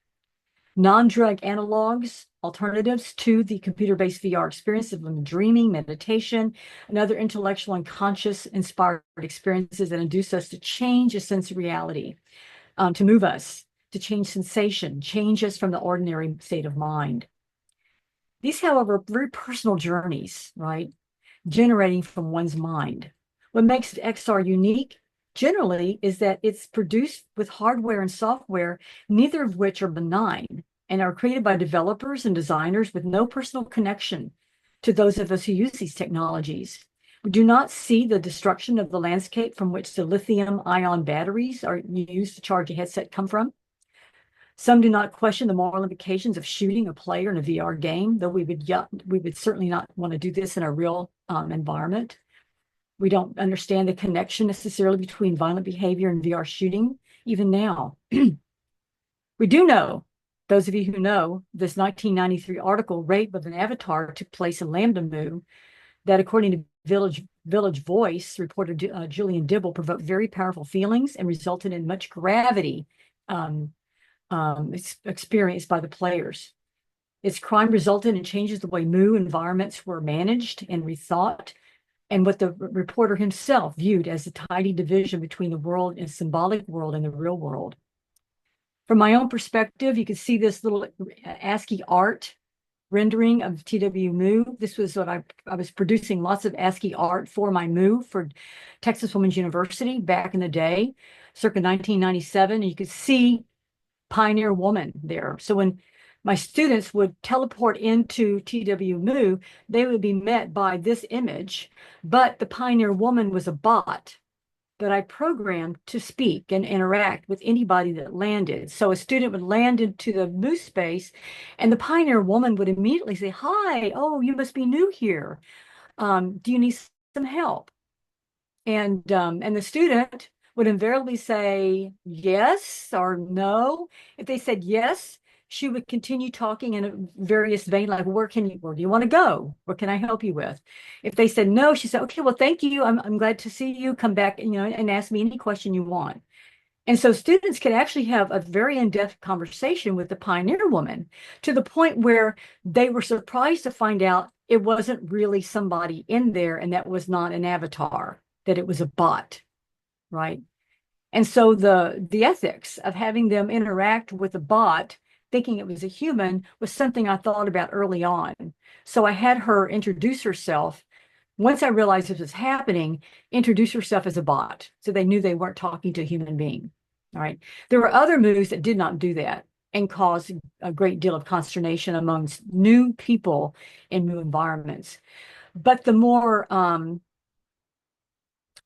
Non-drug analogs, alternatives to the computer-based VR experience of dreaming, meditation, and other intellectual and conscious-inspired experiences that induce us to change a sense of reality, to move us, to change sensation, change us from the ordinary state of mind. These, however, are very personal journeys, right? Generating from one's mind. What makes XR unique generally is that it's produced with hardware and software, neither of which are benign, and are created by developers and designers with no personal connection to those of us who use these technologies. We do not see the destruction of the landscape from which the lithium-ion batteries are used to charge a headset come from. Some do not question the moral implications of shooting a player in a VR game, though we would certainly not want to do this in a real environment. We don't understand the connection necessarily between violent behavior and VR shooting, even now. We do know, those of you who know, this 1993 article, Rape of an Avatar, took place in Lambda Mu, that according to Village Voice, reporter Julian Dibble, provoked very powerful feelings and resulted in much gravity experienced by the players. Its crime resulted in changes the way Mu environments were managed and rethought, and what the reporter himself viewed as a tidy division between the world and symbolic world and the real world. From my own perspective, you can see this little ASCII art rendering of TW Mu. This was what I was producing lots of ASCII art for my Mu for Texas Women's University back in the day, circa 1997. And you could see pioneer woman there. So when my students would teleport into TWMU, they would be met by this image, but the pioneer woman was a bot that I programmed to speak and interact with anybody that landed. So a student would land into the Mu space, and the pioneer woman would immediately say, "Hi, oh, you must be new here. Do you need some help?" And the student would invariably say yes or no. If they said yes, she would continue talking in a various vein, like, where do you want to go? What can I help you with? If they said no, she said, okay, well, thank you. I'm glad to see you. Come back, and ask me any question you want. And so students can actually have a very in-depth conversation with the pioneer woman, to the point where they were surprised to find out it wasn't really somebody in there, and that was not an avatar, that it was a bot, right? And so the ethics of having them interact with a bot, thinking it was a human, was something I thought about early on. So I had her introduce herself. Once I realized this was happening, introduce herself as a bot, so they knew they weren't talking to a human being. All right. There were other moves that did not do that and caused a great deal of consternation amongst new people in new environments. But the more, I'd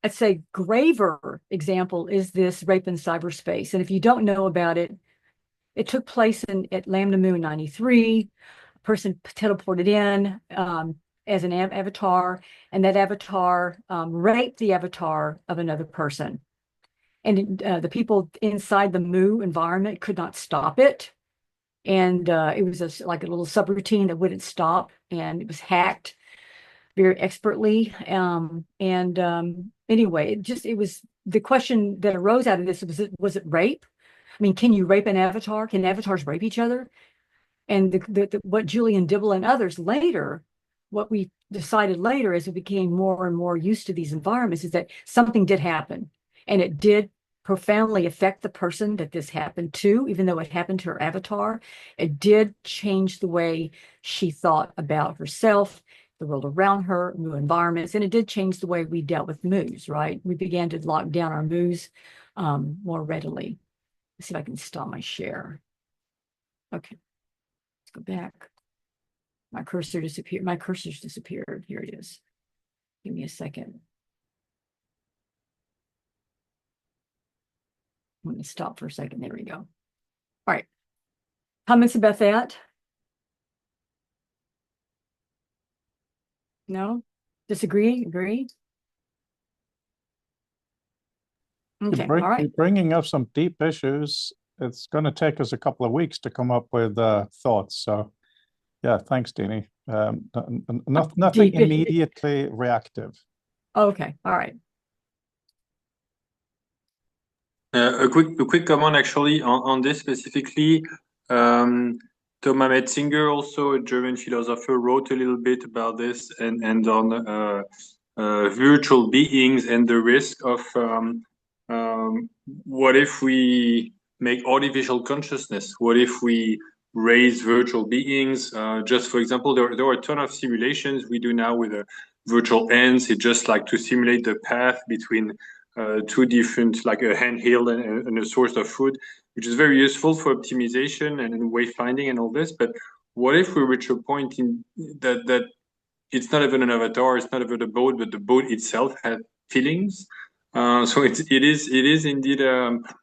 say, graver example is this rape in cyberspace. And if you don't know about it, it took place at Lambda Mu in 93. A person teleported in as an avatar, and that avatar raped the avatar of another person. And the people inside the Mu environment could not stop it. And it was like a little subroutine that wouldn't stop, and it was hacked very expertly. Anyway, it was the question that arose out of this: was it rape? I mean, can you rape an avatar? Can avatars rape each other? And what Julian Dibble and others later, what we decided later as we became more and more used to these environments, is that something did happen, and it did profoundly affect the person that this happened to. Even though it happened to her avatar, it did change the way she thought about herself, the world around her, new environments, and it did change the way we dealt with moves, right? We began to lock down our moves more readily. Let's see if I can stop my share. Okay, let's go back. My cursor disappeared. My cursor's disappeared. Here it is. Give me a second. I'm going to stop for a second. There we go. All right. Comments about that? No? Disagree? Agree? Okay, all right. You're bringing up some deep issues. It's going to take us a couple of weeks to come up with thoughts. So, yeah, thanks, Dene. Nothing immediately reactive. Okay, all right. A quick comment actually on this specifically. Thomas Metzinger, also a German philosopher, wrote a little bit about this and on virtual beings and the risk of what if we make artificial consciousness? What if we raise virtual beings? Just for example, there are a ton of simulations we do now with virtual ends. It's just like to simulate the path between two different, like a handheld and a source of food, which is very useful for optimization and wayfinding and all this. But what if we reach a point in that it's not even an avatar, it's not even a boat, but the boat itself has feelings? So it is indeed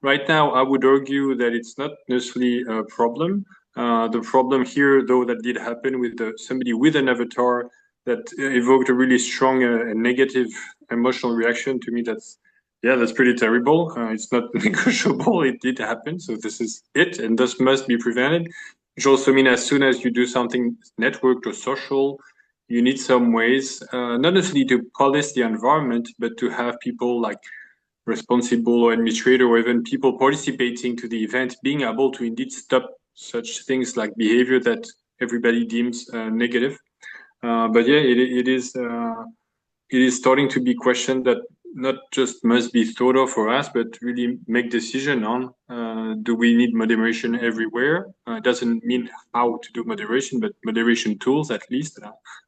right now. I would argue that it's not necessarily a problem. The problem here, though, that did happen with somebody with an avatar that evoked a really strong and negative emotional reaction. To me, that's pretty terrible. It's not negotiable. It did happen, so this is it, and this must be prevented. Which also means as soon as you do something networked or social, you need some ways, not necessarily to police the environment, but to have people like responsible or administrator or even people participating to the event being able to indeed stop such things like behavior that everybody deems negative. But yeah, it is starting to be questioned that not just must be thought of for us, but really make decision on, do we need moderation everywhere? It doesn't mean how to do moderation, but moderation tools at least.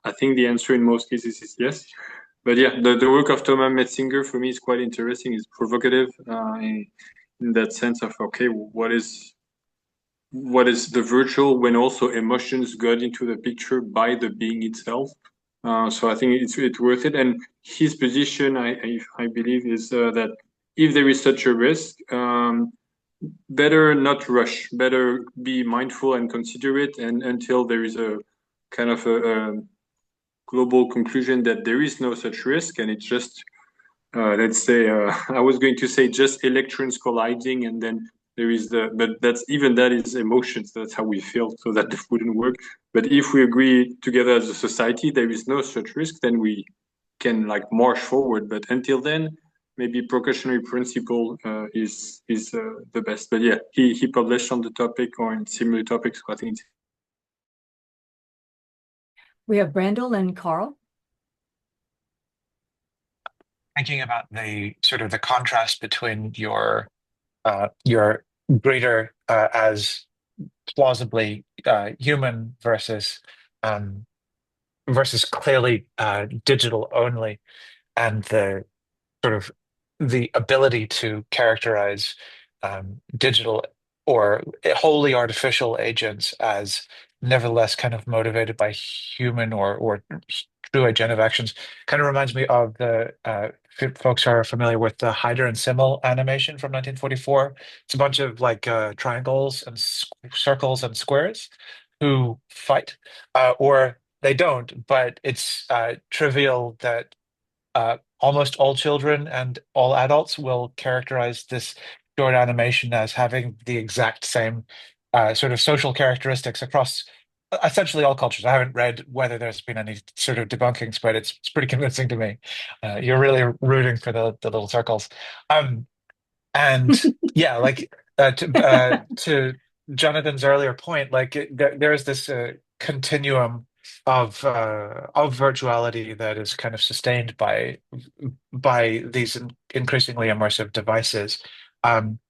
I think the answer in most cases is yes. But yeah, the work of Thomas Metzinger for me is quite interesting. It's provocative in that sense of, okay, what is what is the virtual when also emotions got into the picture by the being itself. So I think it's worth it. And his position, I believe, is that if there is such a risk, better not rush, better be mindful and considerate, and until there is a kind of a global conclusion that there is no such risk, and it's just, let's say, I was going to say just electrons colliding, and then there is but that is emotions. That's how we feel, so that wouldn't work. But if we agree together as a society, there is no such risk, then we can like march forward. But until then, maybe precautionary principle is the best. But yeah, he published on the topic or in similar topics. So I think We have Brandel and Carl. Thinking about the sort of the contrast between your greater as plausibly human versus clearly digital only, and the sort of the ability to characterize digital or wholly artificial agents as nevertheless kind of motivated by human or true agentive actions kind of reminds me of the folks who are familiar with the Hyder and Simmel animation from 1944. It's a bunch of like triangles and circles and squares who fight, or they don't, but it's trivial that almost all children and all adults will characterize this short animation as having the exact same sort of social characteristics across essentially all cultures. I haven't read whether there's been any sort of debunkings, but it's pretty convincing to me. You're really rooting for the little circles. And yeah, like to Jonathan's earlier point, like there's this continuum of virtuality that is kind of sustained by these increasingly immersive devices, and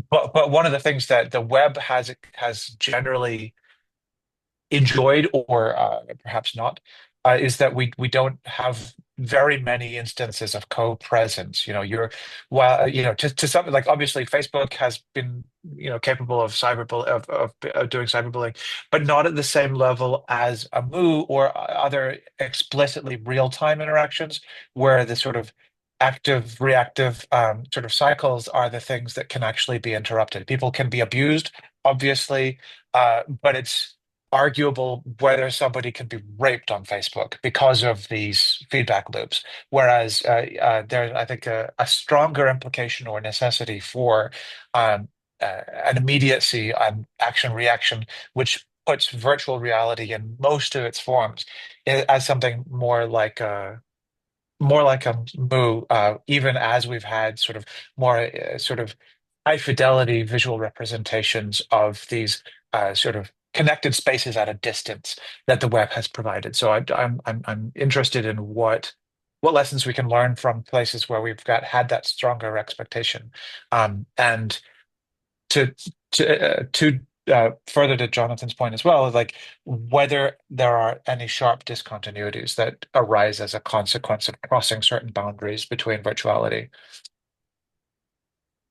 but one of the things that the web has generally enjoyed, or perhaps not, is that we don't have very many instances of co-presence. While to something like obviously Facebook has been capable of of doing cyberbullying, but not at the same level as a Moo or other explicitly real-time interactions, where the sort of active reactive sort of cycles are the things that can actually be interrupted. People can be abused, obviously, but it's arguable whether somebody can be raped on Facebook because of these feedback loops. Whereas there's, I think, a stronger implication or necessity for an immediacy on action reaction, which puts virtual reality in most of its forms as something more like a Moo, even as we've had sort of more sort of high fidelity visual representations of these sort of connected spaces at a distance that the web has provided. So I'm interested in what lessons we can learn from places where we've had that stronger expectation, and to further to Jonathan's point as well, like whether there are any sharp discontinuities that arise as a consequence of crossing certain boundaries between virtuality.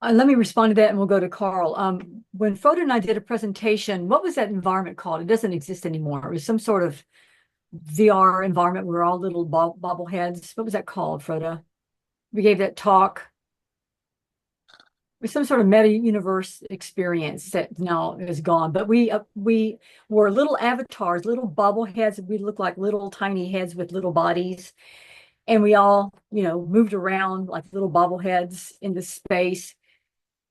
Let me respond to that, and we'll go to Carl. When Frodo and I did a presentation, what was that environment called? It doesn't exist anymore. It was some sort of VR environment. We were all little bobbleheads. What was that called, Frodo? We gave that talk. It was some sort of meta-universe experience that now is gone. But we were little avatars, little bobbleheads. We looked like little tiny heads with little bodies. And we all, moved around like little bobbleheads in the space.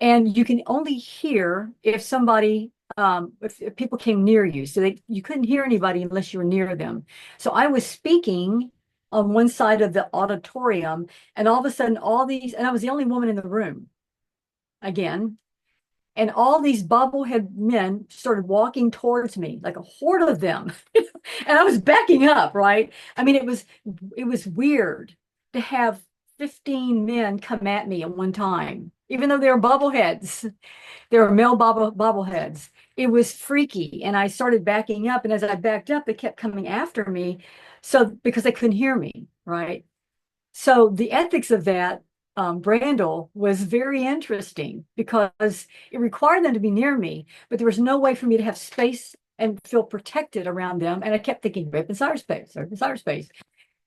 And you can only hear if somebody, if people came near you. So you couldn't hear anybody unless you were near them. So I was speaking on one side of the auditorium, and all of a sudden, and I was the only woman in the room again. And all these bobblehead men started walking towards me, like a horde of them. And I was backing up, right? I mean, it was weird to have 15 men come at me at one time, even though they were bobbleheads. They were male bobbleheads. It was freaky. And I started backing up. And as I backed up, they kept coming after me. So because they couldn't hear me, right? So the ethics of that Brandel was very interesting because it required them to be near me, but there was no way for me to have space and feel protected around them. And I kept thinking, open cyberspace, open cyberspace.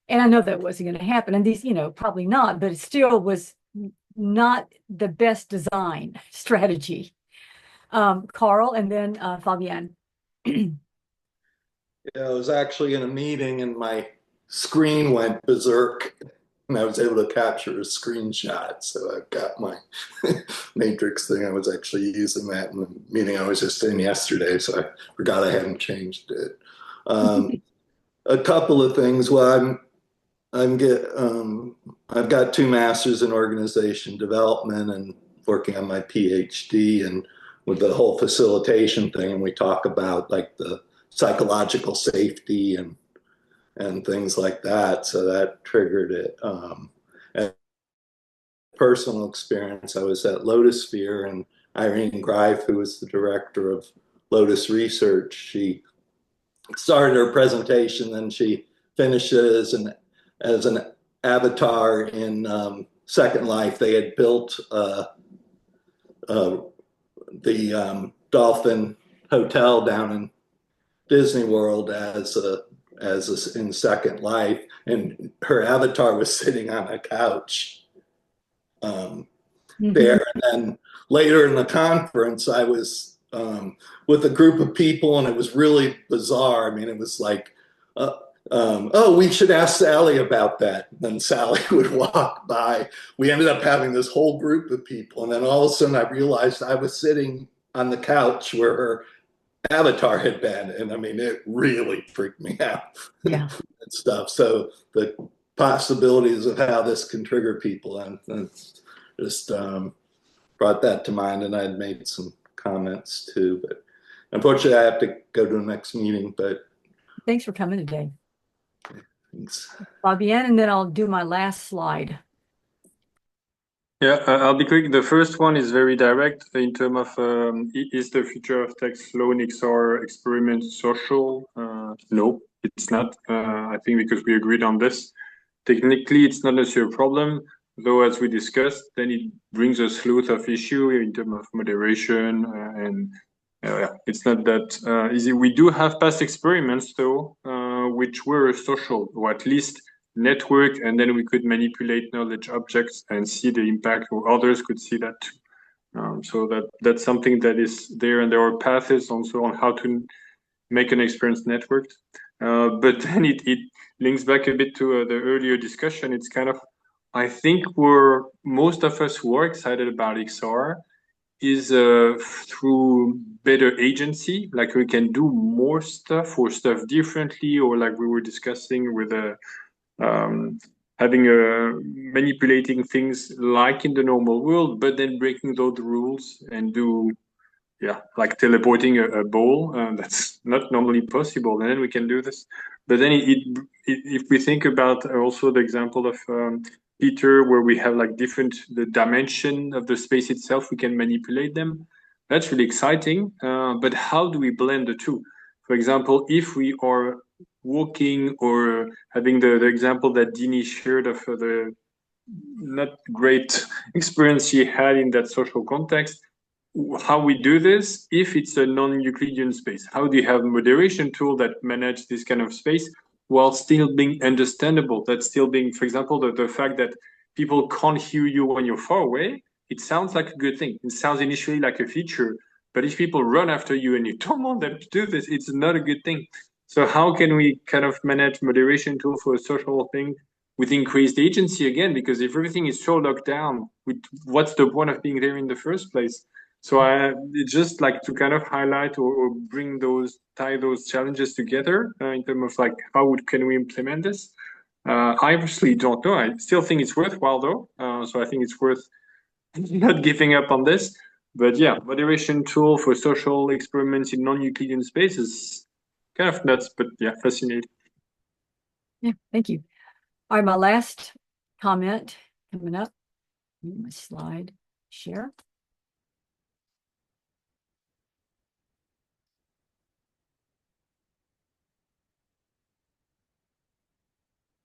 And I know that wasn't going to happen. And these, probably not, but it still was not the best design strategy. Carl and then Fabienne. Yeah, I was actually in a meeting and my screen went berserk and I was able to capture a screenshot. So I've got my matrix thing. I was actually using that in the meeting I was just in yesterday. So I forgot I hadn't changed it. A couple of things. Well, I've got 2 masters in organization development and working on my PhD and with the whole facilitation thing. And we talk about like the psychological safety and things like that. So that triggered it. And personal experience, I was at Lotus Sphere and Irene Greif, who was the director of Lotus Research, she started her presentation and she finished it as an avatar in Second Life. They had built the Dolphin Hotel down in Disney World as in Second Life, and her avatar was sitting on a couch there. And then later in the conference, I was with a group of people, and it was really bizarre. I mean, it was like, oh, we should ask Sally about that. And then Sally would walk by. We ended up having this whole group of people, and then all of a sudden, I realized I was sitting on the couch where her avatar had been, and I mean, it really freaked me out. Yeah. And stuff. So the possibilities of how this can trigger people, and just brought that to mind, and I'd made some comments too. But unfortunately, I have to go to the next meeting. But Thanks for coming today. thanks. Fabienne, and then I'll do my last slide. Yeah, I'll be quick. The first one is very direct in terms of is the future of text flow in XR experiment social? No, it's not. I think because we agreed on this. Technically, it's not necessarily a problem, though, as we discussed, then it brings a slew of issue in terms of moderation and it's not that easy. We do have past experiments, though, which were social, or at least network, and then we could manipulate knowledge objects and see the impact, or others could see that too. So that's something that is there, and there are paths also on how to make an experience networked. But then it links back a bit to the earlier discussion. It's kind of, I think most of us who are excited about XR is through better agency, like we can do more stuff or stuff differently, or like we were discussing with having manipulating things like in the normal world, but then breaking those rules and do, like teleporting a ball. That's not normally possible, and then we can do this. But then if we think about also the example of Peter, where we have like the dimension of the space itself, we can manipulate them. That's really exciting. But how do we blend the two? For example, if we are walking or having the example that Dene shared of the not great experience she had in that social context, how we do this if it's a non-Euclidean space? How do you have a moderation tool that manage this kind of space while still being understandable? That's still being, for example, the fact that people can't hear you when you're far away, it sounds like a good thing. It sounds initially like a feature, but if people run after you and you don't want them to do this, it's not a good thing. So how can we kind of manage moderation tool for a social thing with increased agency again? Because if everything is so locked down, what's the point of being there in the first place? So I just like to kind of highlight or tie those challenges together in terms of like can we implement this? I obviously don't know. I still think it's worthwhile though. So I think it's worth not giving up on this. But yeah, moderation tool for social experiments in non-Euclidean space is kind of nuts, but yeah, fascinating. Yeah, thank you. All right, my last comment coming up. My slide share.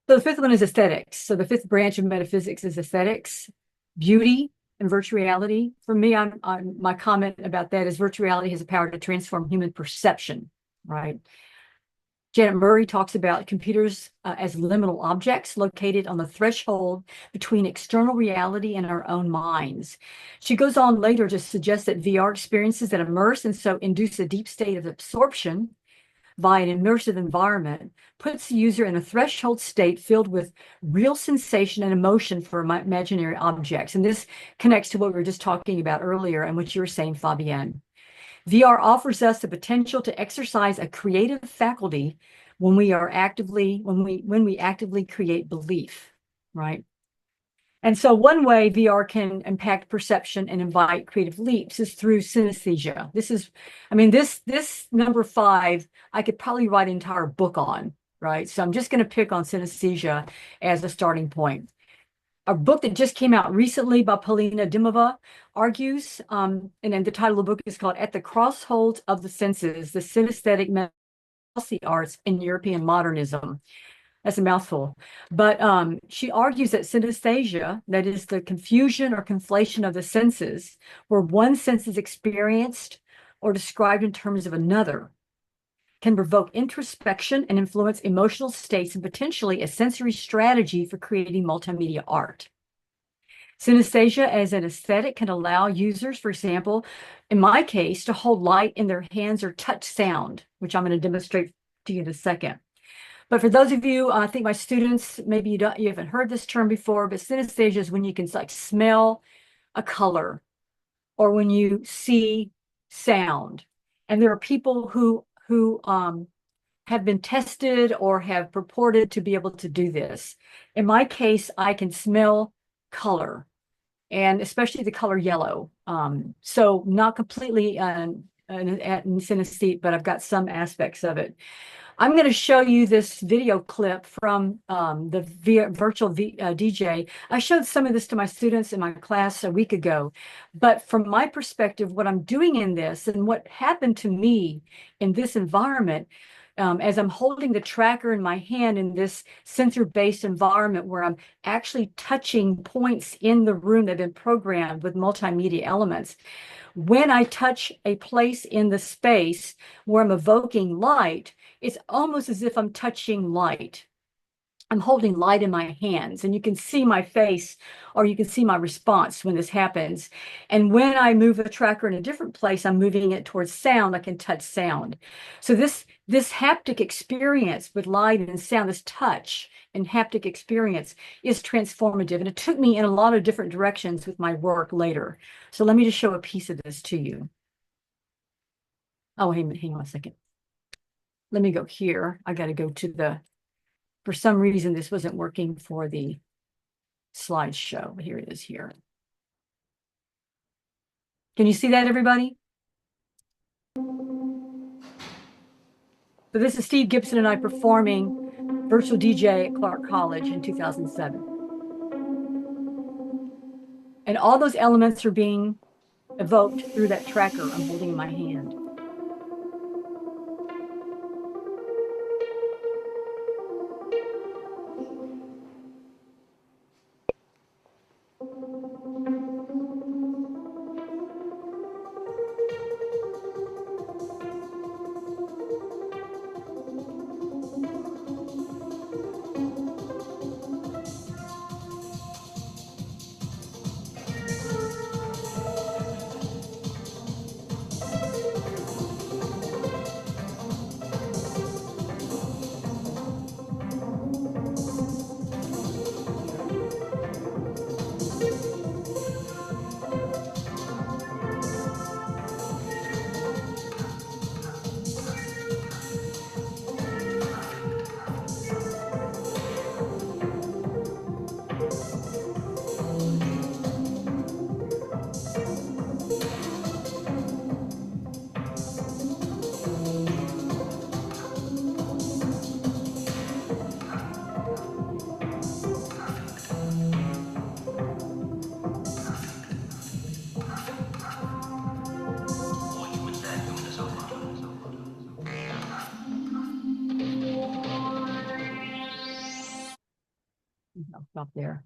So the fifth one is aesthetics. So the fifth branch of metaphysics is aesthetics. beauty and virtual reality. For me, my comment about that is virtual reality has the power to transform human perception, right? Janet Murray talks about computers as liminal objects located on the threshold between external reality and our own minds. She goes on later to suggest that VR experiences that immerse and so induce a deep state of absorption by an immersive environment puts the user in a threshold state filled with real sensation and emotion for imaginary objects. And this connects to what we were just talking about earlier and what you were saying, Fabienne. VR offers us the potential to exercise a creative faculty when we actively create belief, right? And so one way VR can impact perception and invite creative leaps is through synesthesia. This number 5, I could probably write an entire book on, right? So I'm just going to pick on synesthesia as a starting point. A book that just came out recently by Polina Dimova argues, and then the title of the book is called At the Crossroads of the Senses, the Synesthetic Arts in European Modernism. That's a mouthful. But she argues that synesthesia, that is the confusion or conflation of the senses, where one sense is experienced or described in terms of another, can provoke introspection and influence emotional states and potentially a sensory strategy for creating multimedia art. Synesthesia as an aesthetic can allow users, for example, in my case, to hold light in their hands or touch sound, which I'm going to demonstrate to you in a second. But for those of you, I think my students, maybe you haven't heard this term before, but synesthesia is when you can like smell a color or when you see sound. And there are people who have been tested or have purported to be able to do this. In my case, I can smell color, and especially the color yellow. So not completely in synesthete, but I've got some aspects of it. I'm going to show you this video clip from the virtual DJ. I showed some of this to my students in my class a week ago, but from my perspective, what I'm doing in this and what happened to me in this environment, as I'm holding the tracker in my hand in this sensor-based environment where I'm actually touching points in the room that have been programmed with multimedia elements. When I touch a place in the space where I'm evoking light, it's almost as if I'm touching light. I'm holding light in my hands, and you can see my face or you can see my response when this happens. And when I move the tracker in a different place, I'm moving it towards sound. I can touch sound. So this haptic experience with light and sound, this touch and haptic experience is transformative. And it took me in a lot of different directions with my work later. So let me just show a piece of this to you. Oh, hang on a second. Let me go here. I got to go to the... For some reason, this wasn't working for the slideshow. Here it is here. Can you see that, everybody? So this is Steve Gibson and I performing Virtual DJ at Clark College in 2007. And all those elements are being evoked through that tracker I'm holding in my hand. I'll stop there.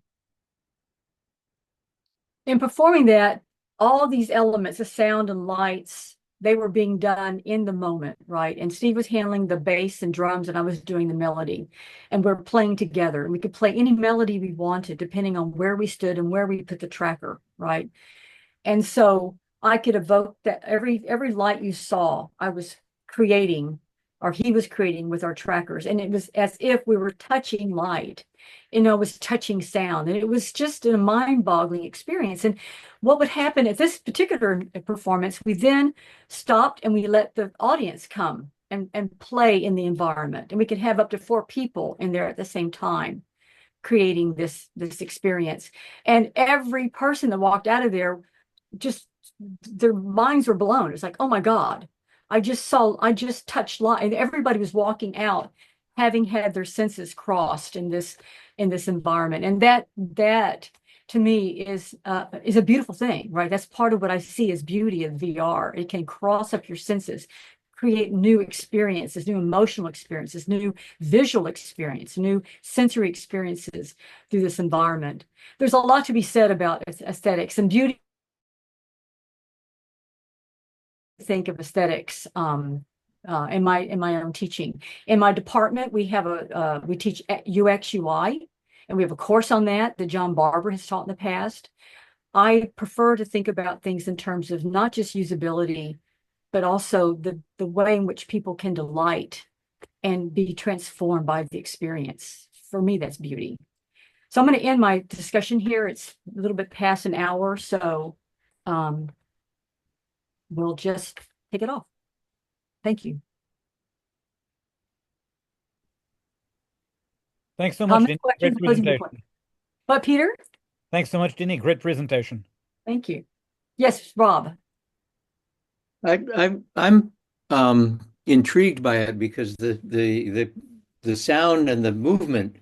in performing that, all these elements, the sound and lights, they were being done in the moment, right? And Steve was handling the bass and drums, and I was doing the melody. And we're playing together. And we could play any melody we wanted, depending on where we stood and where we put the tracker, right? And so I could evoke that every light you saw, I was creating, or he was creating with our trackers. And it was as if we were touching light, it was touching sound. And it was just a mind-boggling experience. And what would happen at this particular performance, we then stopped and we let the audience come and play in the environment. And we could have up to 4 people in there at the same time, creating this experience. And every person that walked out of there, just their minds were blown. It's like, oh my God, I just touched light. And everybody was walking out having had their senses crossed in this environment. And that to me is a beautiful thing, right? That's part of what I see as beauty of VR. It can cross up your senses, create new experiences, new emotional experiences, new visual experience, new sensory experiences through this environment. There's a lot to be said about aesthetics and beauty. Think of aesthetics in my own teaching. In my department, we teach UX UI, and we have a course on that John Barber has taught in the past. I prefer to think about things in terms of not just usability, but also the way in which people can delight and be transformed by the experience. For me, that's beauty. So I'm going to end my discussion here. It's a little bit past an hour, so we'll just take it off. Thank you. Thanks so much, Dene. Great presentation. What, Peter? Thanks so much, Dene. Great presentation. Thank you. Yes, Rob. I'm intrigued by it because the sound and the movement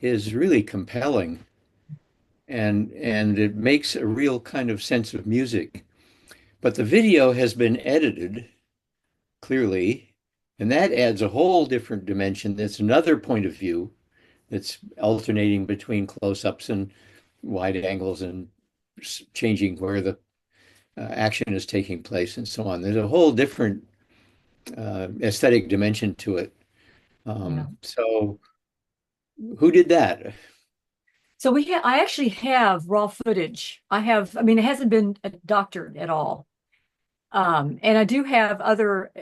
is really compelling, and it makes a real kind of sense of music. But the video has been edited clearly, and that adds a whole different dimension. That's another point of view that's alternating between close-ups and wide angles and changing where the action is taking place and so on. There's a whole different aesthetic dimension to it. So who did that? So I actually have raw footage. it hasn't been doctored at all. And I do have other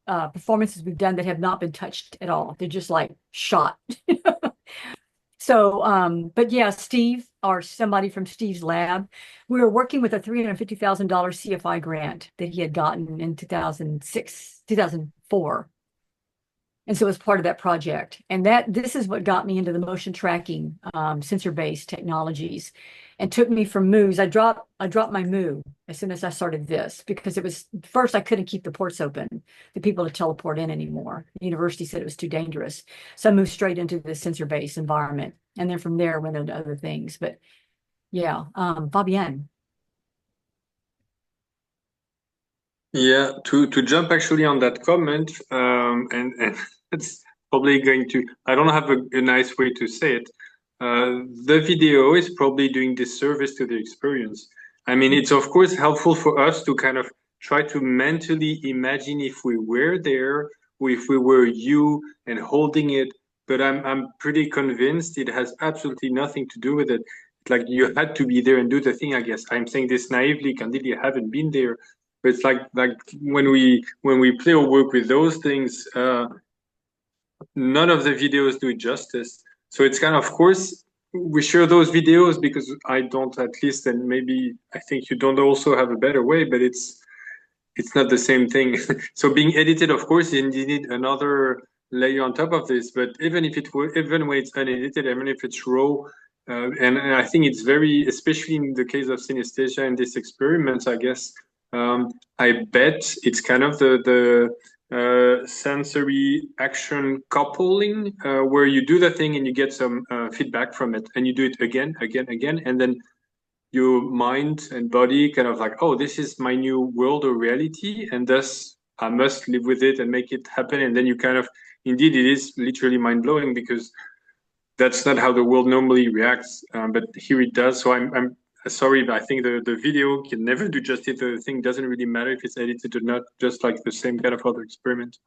performances we've done that have not been touched at all. They're just like shot. So, but yeah, Steve or somebody from Steve's lab, we were working with a $350,000 CFI grant that he had gotten in 2004. And so it was part of that project. And this is what got me into the motion tracking, sensor-based technologies, and took me from moves. I dropped my move as soon as I started this, because it was first I couldn't keep the ports open, the people to teleport in anymore. The university said it was too dangerous. So I moved straight into the sensor-based environment. And then from there went into other things. But yeah, Fabienne. Yeah, to jump actually on that comment, and it's probably going to, I don't have a nice way to say it. The video is probably doing disservice to the experience. I mean, it's of course helpful for us to kind of try to mentally imagine if we were there, or if we were you and holding it. But I'm pretty convinced it has absolutely nothing to do with it. Like you had to be there and do the thing, I guess. I'm saying this naively, candidly, I haven't been there. But it's like when we play or work with those things, none of the videos do it justice. So it's kind of course, we share those videos because I don't, at least, and maybe I think you don't also have a better way, but it's not the same thing. So being edited, of course, you need another layer on top of this. But even when it's unedited, even if it's raw, and I think it's very, especially in the case of synesthesia and this experiment, I guess, I bet it's kind of the sensory action coupling, where you do the thing and you get some feedback from it, and you do it again, and then your mind and body kind of like, oh, this is my new world or reality, and thus I must live with it and make it happen. And then you kind of, indeed, it is literally mind-blowing because that's not how the world normally reacts, but here it does. So I'm sorry, but I think the video can never do justice. The thing doesn't really matter if it's edited or not, just like the same kind of other experiment.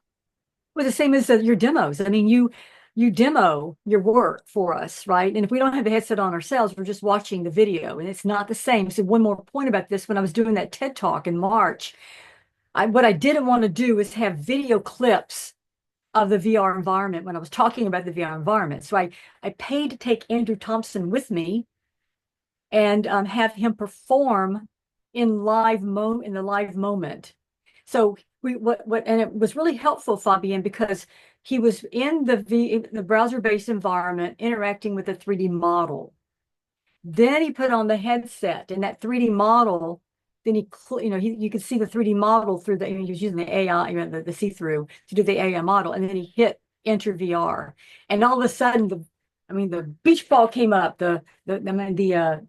Well, the same as your demos. I mean, you demo your work for us, right? And if we don't have the headset on ourselves, we're just watching the video, and it's not the same. So one more point about this: when I was doing that TED Talk in March, what I didn't want to do is have video clips of the VR environment when I was talking about the VR environment. So I paid to take Andrew Thompson with me and have him perform in the live moment. So and it was really helpful, Fabian, because he was in the browser-based environment interacting with a 3D model. Then he put on the headset, and that 3D model, then you could see the 3D model through he was using the AI, the see-through to do the AI model, and then he hit enter VR, and all of a sudden the beach ball came up, the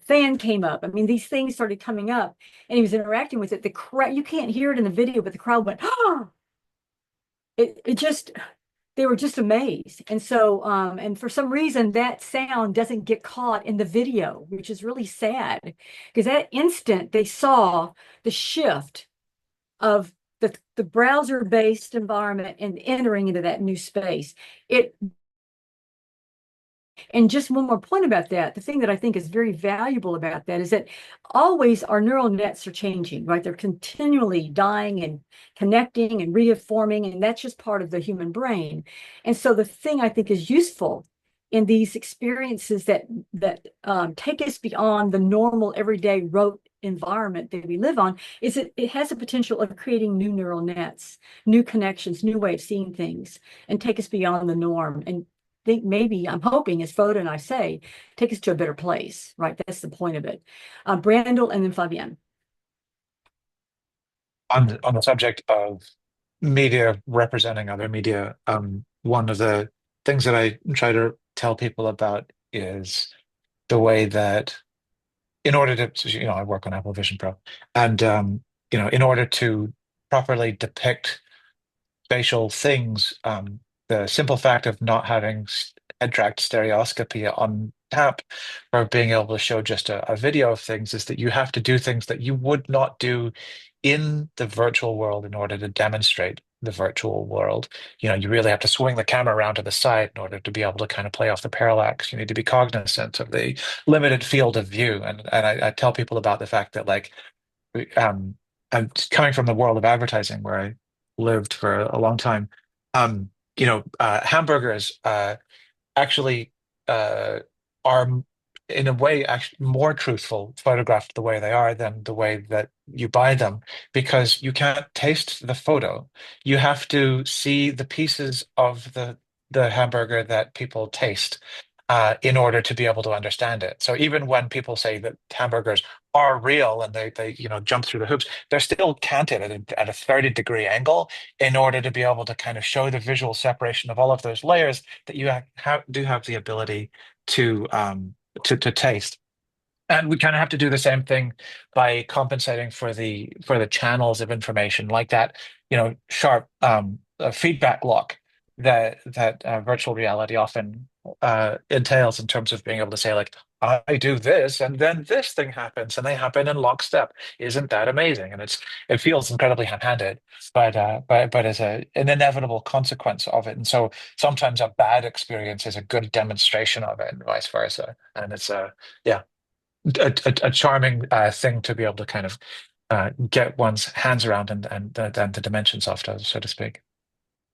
fan came up. I mean, these things started coming up, and he was interacting with it. The crowd, you can't hear it in the video, but the crowd went, oh! They were just amazed. And so, and for some reason, that sound doesn't get caught in the video, which is really sad, because that instant they saw the shift of the browser-based environment and entering into that new space. And just one more point about that, the thing that I think is very valuable about that is that always our neural nets are changing, right? They're continually dying and connecting and reforming, and that's just part of the human brain. And so the thing I think is useful in these experiences that take us beyond the normal everyday rote environment that we live on is that it has the potential of creating new neural nets, new connections, new way of seeing things, and take us beyond the norm. And think maybe, I'm hoping, as Frodo and I say, take us to a better place, right? That's the point of it. Brandel and then Fabienne. On the subject of media representing other media, one of the things that I try to tell people about is the way that in order to, I work on Apple Vision Pro, and in order to properly depict spatial things, the simple fact of not having head tracked stereoscopy on tap or being able to show just a video of things is that you have to do things that you would not do in the virtual world in order to demonstrate the virtual world. You really have to swing the camera around to the side in order to be able to kind of play off the parallax. You need to be cognizant of the limited field of view. And I tell people about the fact that, like, I'm coming from the world of advertising where I lived for a long time. Hamburgers actually are in a way actually more truthful photographed the way they are than the way that you buy them, because you can't taste the photo. You have to see the pieces of the hamburger that people taste in order to be able to understand it. So even when people say that hamburgers are real and they jump through the hoops, they're still canted at a 30-degree angle in order to be able to kind of show the visual separation of all of those layers that you do have the ability to taste. And we kind of have to do the same thing by compensating for the channels of information, like that sharp feedback lock that virtual reality often entails, in terms of being able to say, like, I do this and then this thing happens and they happen in lockstep. Isn't that amazing? And it feels incredibly ham-handed, but as an inevitable consequence of it. And so sometimes a bad experience is a good demonstration of it, and vice versa. And it's a charming thing to be able to kind of get one's hands around and the dimensions of, so to speak.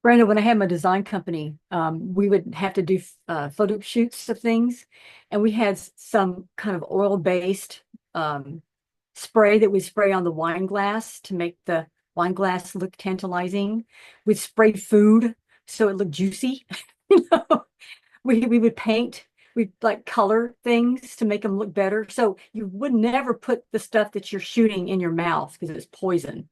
Brandon, when I had my design company, we would have to do photo shoots of things, and we had some kind of oil-based spray that we spray on the wine glass to make the wine glass look tantalizing. We'd spray food so it looked juicy. We would paint. We'd like color things to make them look better. So you would never put the stuff that you're shooting in your mouth because it's poison.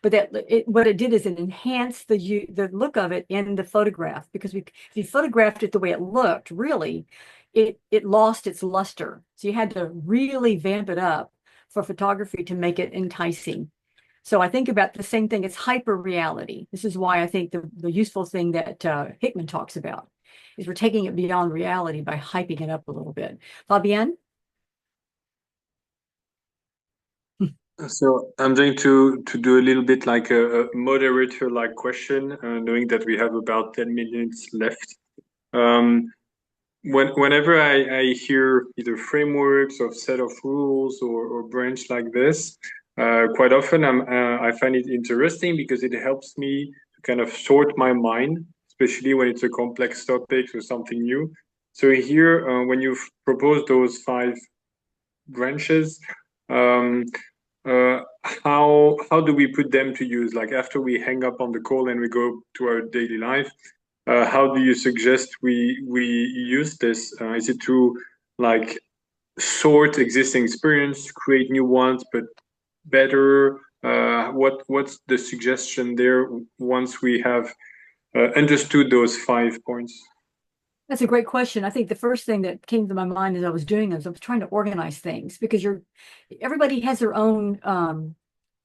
But what it did is it enhanced the look of it in the photograph, because if you photographed it the way it looked, really, it lost its luster. So you had to really vamp it up for photography to make it enticing. So I think about the same thing. It's hyper reality. This is why I think the useful thing that Hickman talks about is we're taking it beyond reality by hyping it up a little bit. Fabienne? So I'm going to do a little bit like a moderator-like question, knowing that we have about 10 minutes left. Whenever I hear either frameworks or set of rules or branch like this, quite often I find it interesting because it helps me to kind of sort my mind, especially when it's a complex topic or something new. So here, when you've proposed those 5 branches, how do we put them to use? Like after we hang up on the call and we go to our daily life, how do you suggest we use this? Is it to like sort existing experience, create new ones, but better? What's the suggestion there once we have understood those 5 points? That's a great question. I think the first thing that came to my mind as I was doing is I was trying to organize things because everybody has their own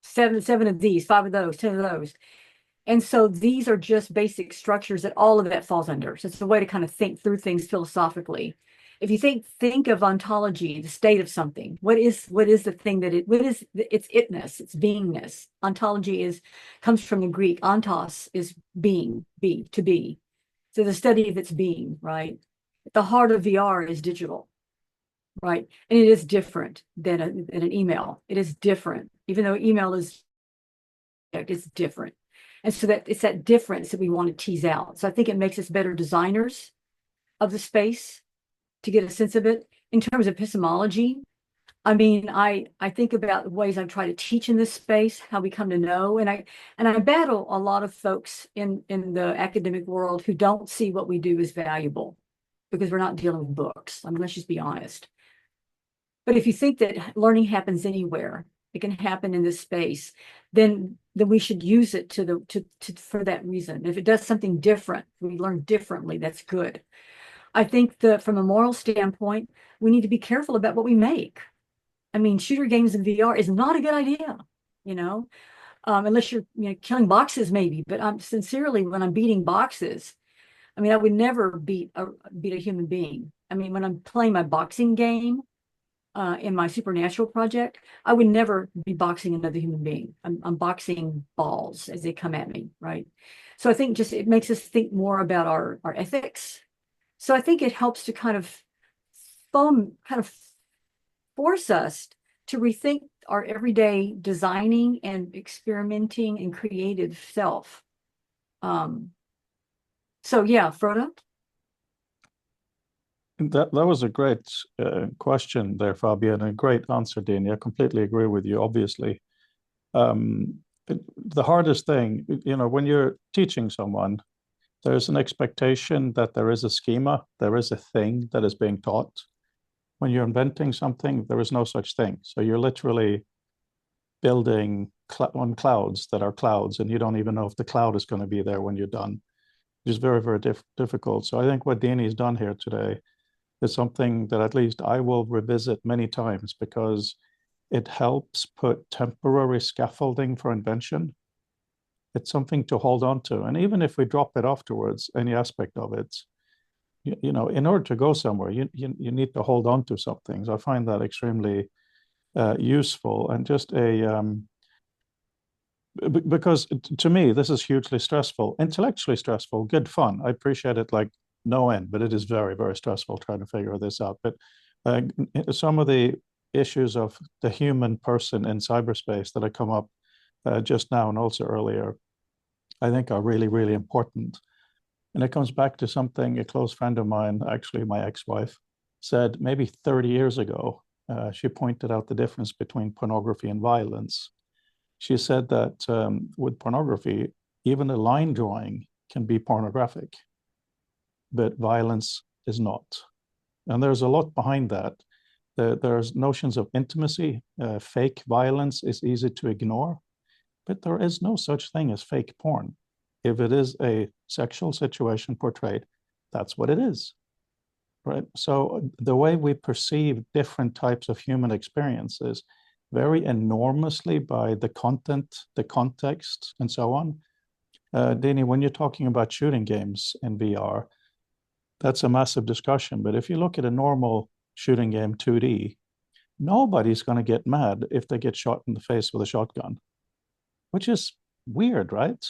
seven of these, 5 of those, 10 of those. And so these are just basic structures that all of that falls under. So it's a way to kind of think through things philosophically. If you think of ontology, the state of something, what is the thing that it's itness, it's beingness. Ontology comes from the Greek. Ontos is being, to be. So the study of its being, right? At the heart of VR is digital, right? And it is different than an email. It is different, even though email it's different. And so that it's that difference that we want to tease out. So I think it makes us better designers of the space to get a sense of it. In terms of epistemology, I mean, I think about the ways I try to teach in this space, how we come to know, and I battle a lot of folks in the academic world who don't see what we do as valuable because we're not dealing with books. I mean, let's just be honest. But if you think that learning happens anywhere, it can happen in this space, then we should use it for that reason. If it does something different, we learn differently, that's good. I think that from a moral standpoint, we need to be careful about what we make. I mean, shooter games in VR is not a good idea, unless you're killing boxes maybe. But I'm sincerely, when I'm beating boxes, I mean, I would never beat a human being. I mean, when I'm playing my boxing game in my supernatural project, I would never be boxing another human being. I'm boxing balls as they come at me, right? So I think it makes us think more about our ethics. So I think it helps to kind of force us to rethink our everyday designing and experimenting and creative self. So yeah, Frodo? That was a great question there, Fabio, and a great answer, Dene. I completely agree with you, obviously. The hardest thing, when you're teaching someone, there's an expectation that there is a schema, there is a thing that is being taught. When you're inventing something, there is no such thing. So you're literally building on clouds that are clouds, and you don't even know if the cloud is going to be there when you're done. It's very, very difficult. So I think what Dene has done here today is something that at least I will revisit many times because it helps put temporary scaffolding for invention. It's something to hold on to. And even if we drop it afterwards, any aspect of it, in order to go somewhere, you need to hold on to some things. I find that extremely useful and just because to me, this is hugely stressful, intellectually stressful, good fun. I appreciate it like no end, but it is very, very stressful trying to figure this out. But some of the issues of the human person in cyberspace that have come up just now and also earlier, I think are really, really important. And it comes back to something a close friend of mine, actually my ex-wife, said maybe 30 years ago. She pointed out the difference between pornography and violence. She said that with pornography, even a line drawing can be pornographic, but violence is not. And there's a lot behind that. There's notions of intimacy. Fake violence is easy to ignore, but there is no such thing as fake porn. If it is a sexual situation portrayed, that's what it is, right? So the way we perceive different types of human experiences vary enormously by the content, the context, and so on. Dene, when you're talking about shooting games in VR, that's a massive discussion. But if you look at a normal shooting game 2D, nobody's going to get mad if they get shot in the face with a shotgun, which is weird, right?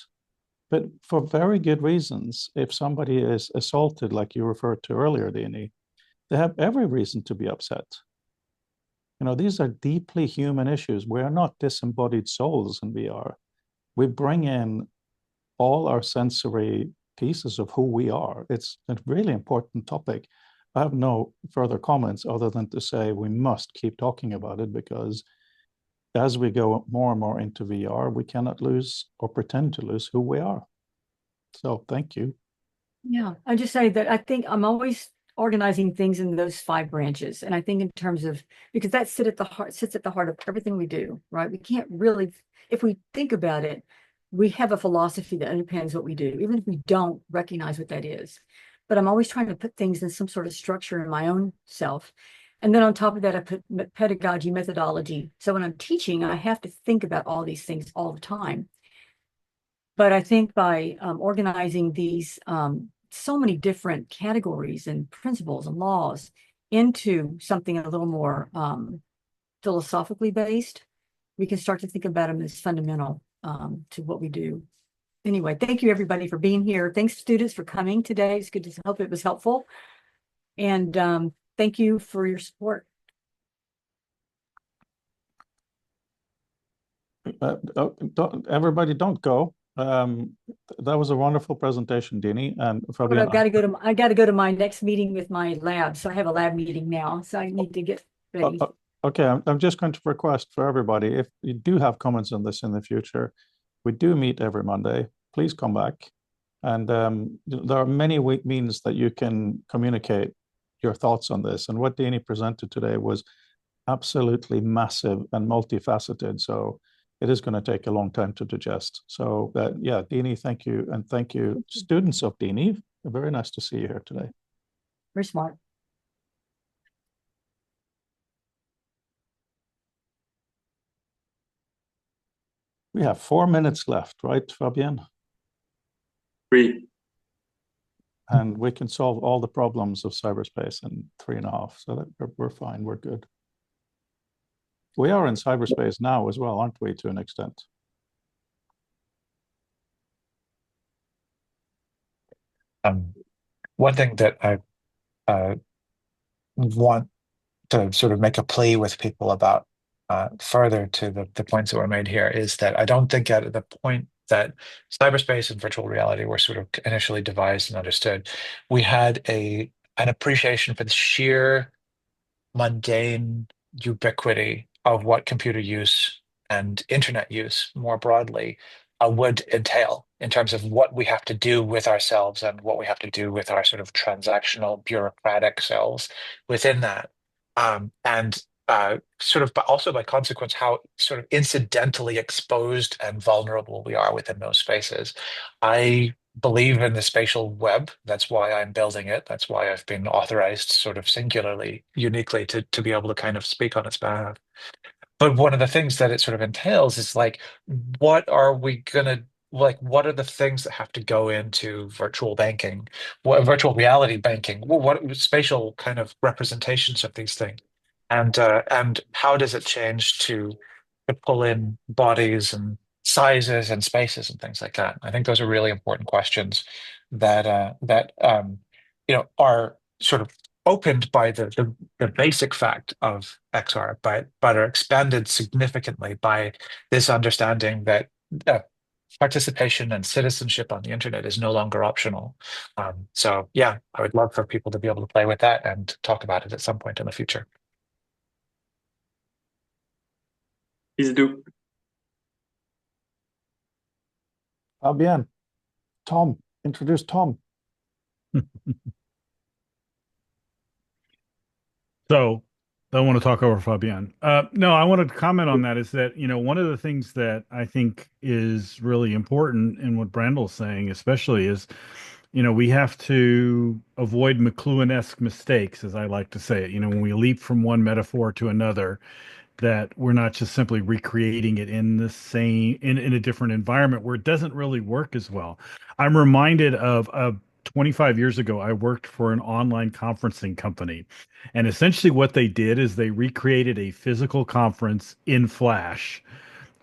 But for very good reasons. If somebody is assaulted, like you referred to earlier, Dene, they have every reason to be upset. These are deeply human issues. We are not disembodied souls in VR. We bring in all our sensory pieces of who we are. It's a really important topic. I have no further comments other than to say we must keep talking about it, because as we go more and more into VR, we cannot lose or pretend to lose who we are. So thank you. Yeah, I just say that I think I'm always organizing things in those 5 branches. And I think in terms of, because that sits at the heart of everything we do, right? We can't really, if we think about it, we have a philosophy that underpins what we do, even if we don't recognize what that is. But I'm always trying to put things in some sort of structure in my own self. And then on top of that, I put pedagogy, methodology. So when I'm teaching, I have to think about all these things all the time. But I think by organizing these so many different categories and principles and laws into something a little more philosophically based, we can start to think about them as fundamental to what we do. Anyway, thank you everybody for being here. Thanks students for coming today. It's good to hope it was helpful. And thank you for your support. Everybody don't go. That was a wonderful presentation, Dene and But Fabian. I got to go to my next meeting with my lab. So I have a lab meeting now. So I need to get ready. Okay, I'm just going to request for everybody, if you do have comments on this in the future, we do meet every Monday. Please come back. And there are many means that you can communicate your thoughts on this. And what Dene presented today was absolutely massive and multifaceted. So it is going to take a long time to digest. So yeah, Dene, thank you. And thank you, students of Dene. Very nice to see you here today. Very smart. We have 4 minutes left, right, Fabian? 3. And we can solve all the problems of cyberspace in 3.5. So that we're fine, we're good. We are in cyberspace now as well, aren't we, to an extent? One thing that I want to sort of make a plea with people about further to the points that were made here is that I don't think at the point that cyberspace and virtual reality were sort of initially devised and understood, we had an appreciation for the sheer mundane ubiquity of what computer use and internet use more broadly would entail in terms of what we have to do with ourselves and what we have to do with our sort of transactional bureaucratic selves within that. And sort of, but also by consequence, how sort of incidentally exposed and vulnerable we are within those spaces. I believe in the spatial web. That's why I'm building it. That's why I've been authorized sort of singularly, uniquely to be able to kind of speak on its behalf. But one of the things that it sort of entails is like, what are we gonna like? What are the things that have to go into virtual banking, virtual reality banking? What spatial kind of representations of these things, and how does it change to pull in bodies and sizes and spaces and things like that? I think those are really important questions that are sort of opened by the basic fact of XR, but are expanded significantly by this understanding that participation and citizenship on the internet is no longer optional. So yeah, I would love for people to be able to play with that and talk about it at some point in the future. Please do. Fabian, Tom, introduce Tom. So I want to talk over Fabian. No, I wanted to comment on that is that, one of the things that I think is really important in what Brandel's saying, especially is, we have to avoid McLuhan-esque mistakes, as I like to say it, when we leap from one metaphor to another, that we're not just simply recreating it in the same, in a different environment where it doesn't really work as well. I'm reminded of a 25 years ago, I worked for an online conferencing company. And essentially what they did is they recreated a physical conference in Flash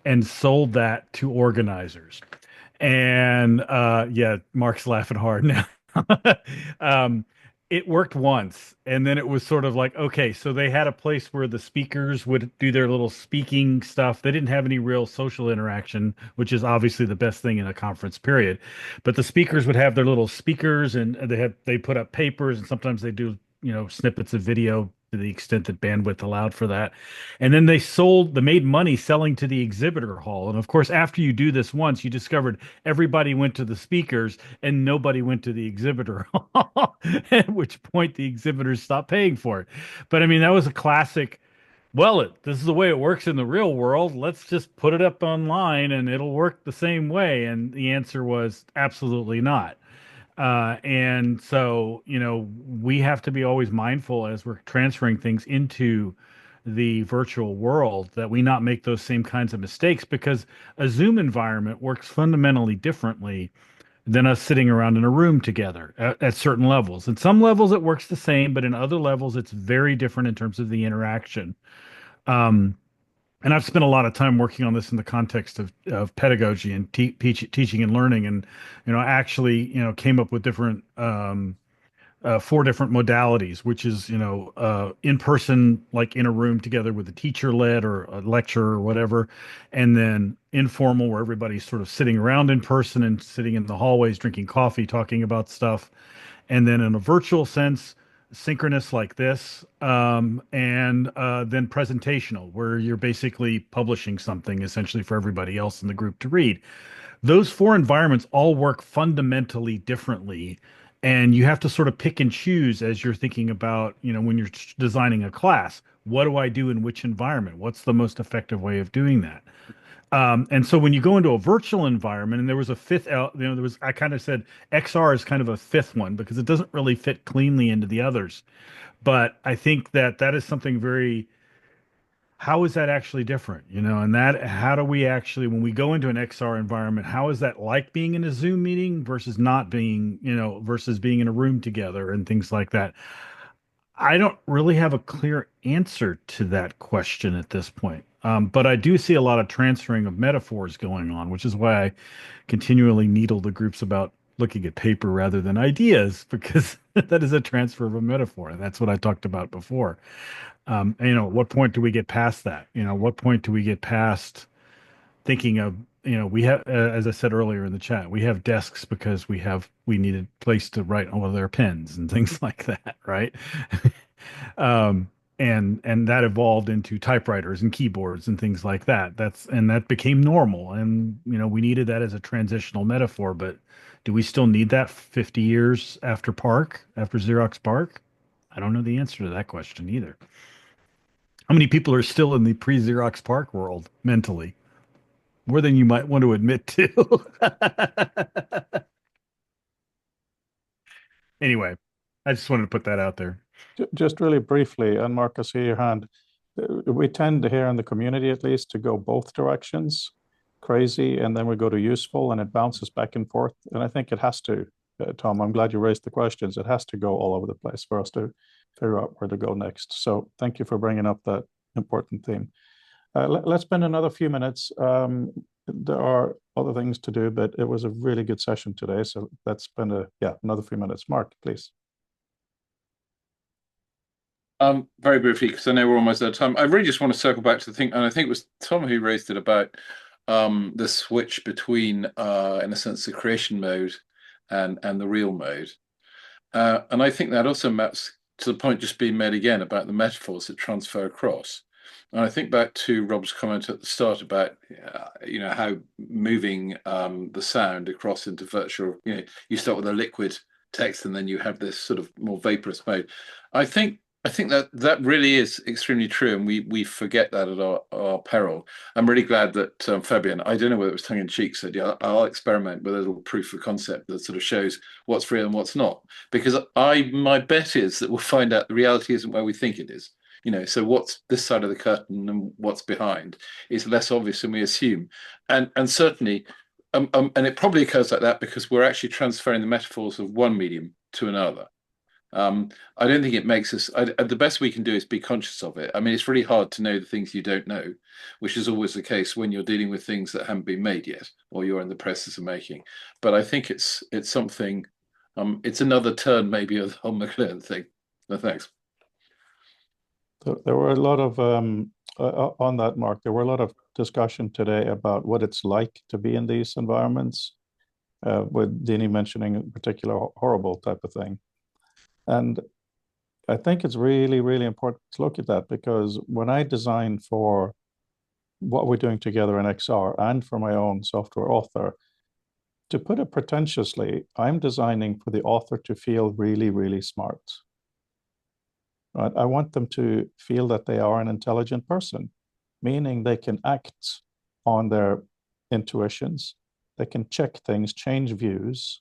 and sold that to organizers. And yeah, Mark's laughing hard now. um, it worked once, and then it was sort of like, okay, so they had a place where the speakers would do their little speaking stuff. They didn't have any real social interaction, which is obviously the best thing in a conference period. But the speakers would have their little speakers, and they put up papers, and sometimes they do, snippets of video to the extent that bandwidth allowed for that. And then they made money selling to the exhibitor hall. And of course, after you do this once, you discovered everybody went to the speakers and nobody went to the exhibitor hall, at which point the exhibitors stopped paying for it. But I mean, that was a classic. Well, this is the way it works in the real world. Let's just put it up online and it'll work the same way. And the answer was absolutely not. And so, we have to be always mindful as we're transferring things into the virtual world that we not make those same kinds of mistakes, because a Zoom environment works fundamentally differently than us sitting around in a room together at certain levels. At some levels, it works the same, but in other levels, it's very different in terms of the interaction. And I've spent a lot of time working on this in the context of pedagogy and teaching and learning, and actually came up with different 4 different modalities, which is in person, like in a room together with a teacher led or a lecture or whatever, and then informal, where everybody's sort of sitting around in person and sitting in the hallways drinking coffee, talking about stuff, and then in a virtual sense, synchronous like this, and then presentational, where you're basically publishing something essentially for everybody else in the group to read. Those 4 environments all work fundamentally differently, and you have to sort of pick and choose as you're thinking about, when you're designing a class, what do I do in which environment? What's the most effective way of doing that? And so when you go into a virtual environment, and there was a fifth, I kind of said XR is kind of a fifth one because it doesn't really fit cleanly into the others. But I think that is something how is that actually different? And how do we actually, when we go into an XR environment, how is that like being in a Zoom meeting versus not being, versus being in a room together and things like that? I don't really have a clear answer to that question at this point. But I do see a lot of transferring of metaphors going on, which is why I continually needle the groups about looking at paper rather than ideas, because that is a transfer of a metaphor. And that's what I talked about before. And, at what point do we get past that? What point do we get past thinking of, we have, as I said earlier in the chat, we have desks because we needed a place to write all of their pens and things like that, right? And that evolved into typewriters and keyboards and things like that. That became normal. And, we needed that as a transitional metaphor, but do we still need that 50 years after Xerox PARC? I don't know the answer to that question either. How many people are still in the pre-Xerox PARC world mentally? More than you might want to admit to. Anyway, I just wanted to put that out there. Just really briefly, and Mark, I see your hand. We tend to here in the community, at least, to go both directions, crazy, and then we go to useful, and it bounces back and forth. And I think it has to, Tom, I'm glad you raised the questions. It has to go all over the place for us to figure out where to go next. So thank you for bringing up that important theme. Let's spend another few minutes. There are other things to do, but it was a really good session today. So let's spend another few minutes. Mark, please. Very briefly, because I know we're almost out of time. I really just want to circle back to the thing, and I think it was Tom who raised it about the switch between, in a sense, the creation mode and the real mode. And I think that also maps to the point just being made again about the metaphors that transfer across. And I think back to Rob's comment at the start about, how moving the sound across into virtual, you start with a liquid text and then you have this sort of more vaporous mode. I think that really is extremely true, and we forget that at our peril. I'm really glad that Fabian, I don't know whether it was tongue-in-cheek, said, yeah, I'll experiment with a little proof of concept that sort of shows what's real and what's not. Because my bet is that we'll find out the reality isn't where we think it is. So what's this side of the curtain and what's behind is less obvious than we assume. And certainly, And it probably occurs like that because we're actually transferring the metaphors of one medium to another. I don't think it makes us. The best we can do is be conscious of it. I mean, it's really hard to know the things you don't know, which is always the case when you're dealing with things that haven't been made yet, or you're in the process of making. But I think it's something. It's another turn, maybe, of the whole McLuhan thing. No, thanks. There were a lot of on that, Mark. There were a lot of discussion today about what it's like to be in these environments, with Dene mentioning a particular horrible type of thing. And I think it's really, really important to look at that, because when I design for what we're doing together in XR and for my own software author, to put it pretentiously, I'm designing for the author to feel really, really smart. Right? I want them to feel that they are an intelligent person, meaning they can act on their intuitions, they can check things, change views.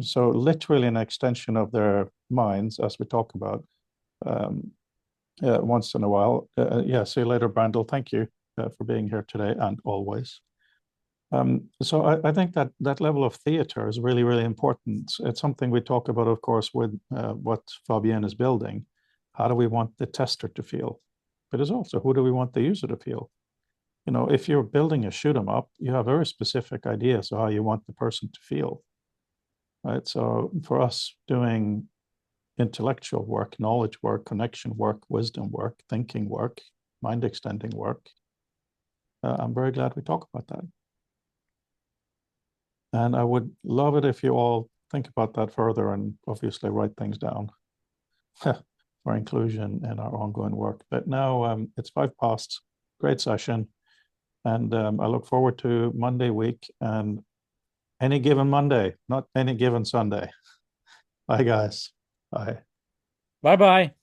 So literally an extension of their minds, as we talk about once in a while. Yeah, see you later, Brandel. Thank you for being here today and always. So I think that that level of theater is really, really important. It's something we talk about, of course, with what Fabienne is building. How do we want the tester to feel? But it's also, who do we want the user to feel? You know, if you're building a shoot 'em up, you have very specific ideas of how you want the person to feel. Right. So for us doing intellectual work, knowledge work, connection work, wisdom work, thinking work, mind extending work, I'm very glad we talk about that. And I would love it if you all think about that further and obviously write things down for inclusion in our ongoing work. But now it's 5 past. Great session. And I look forward to Monday week and any given Monday, not any given Sunday. Bye, guys. Bye. Bye-bye.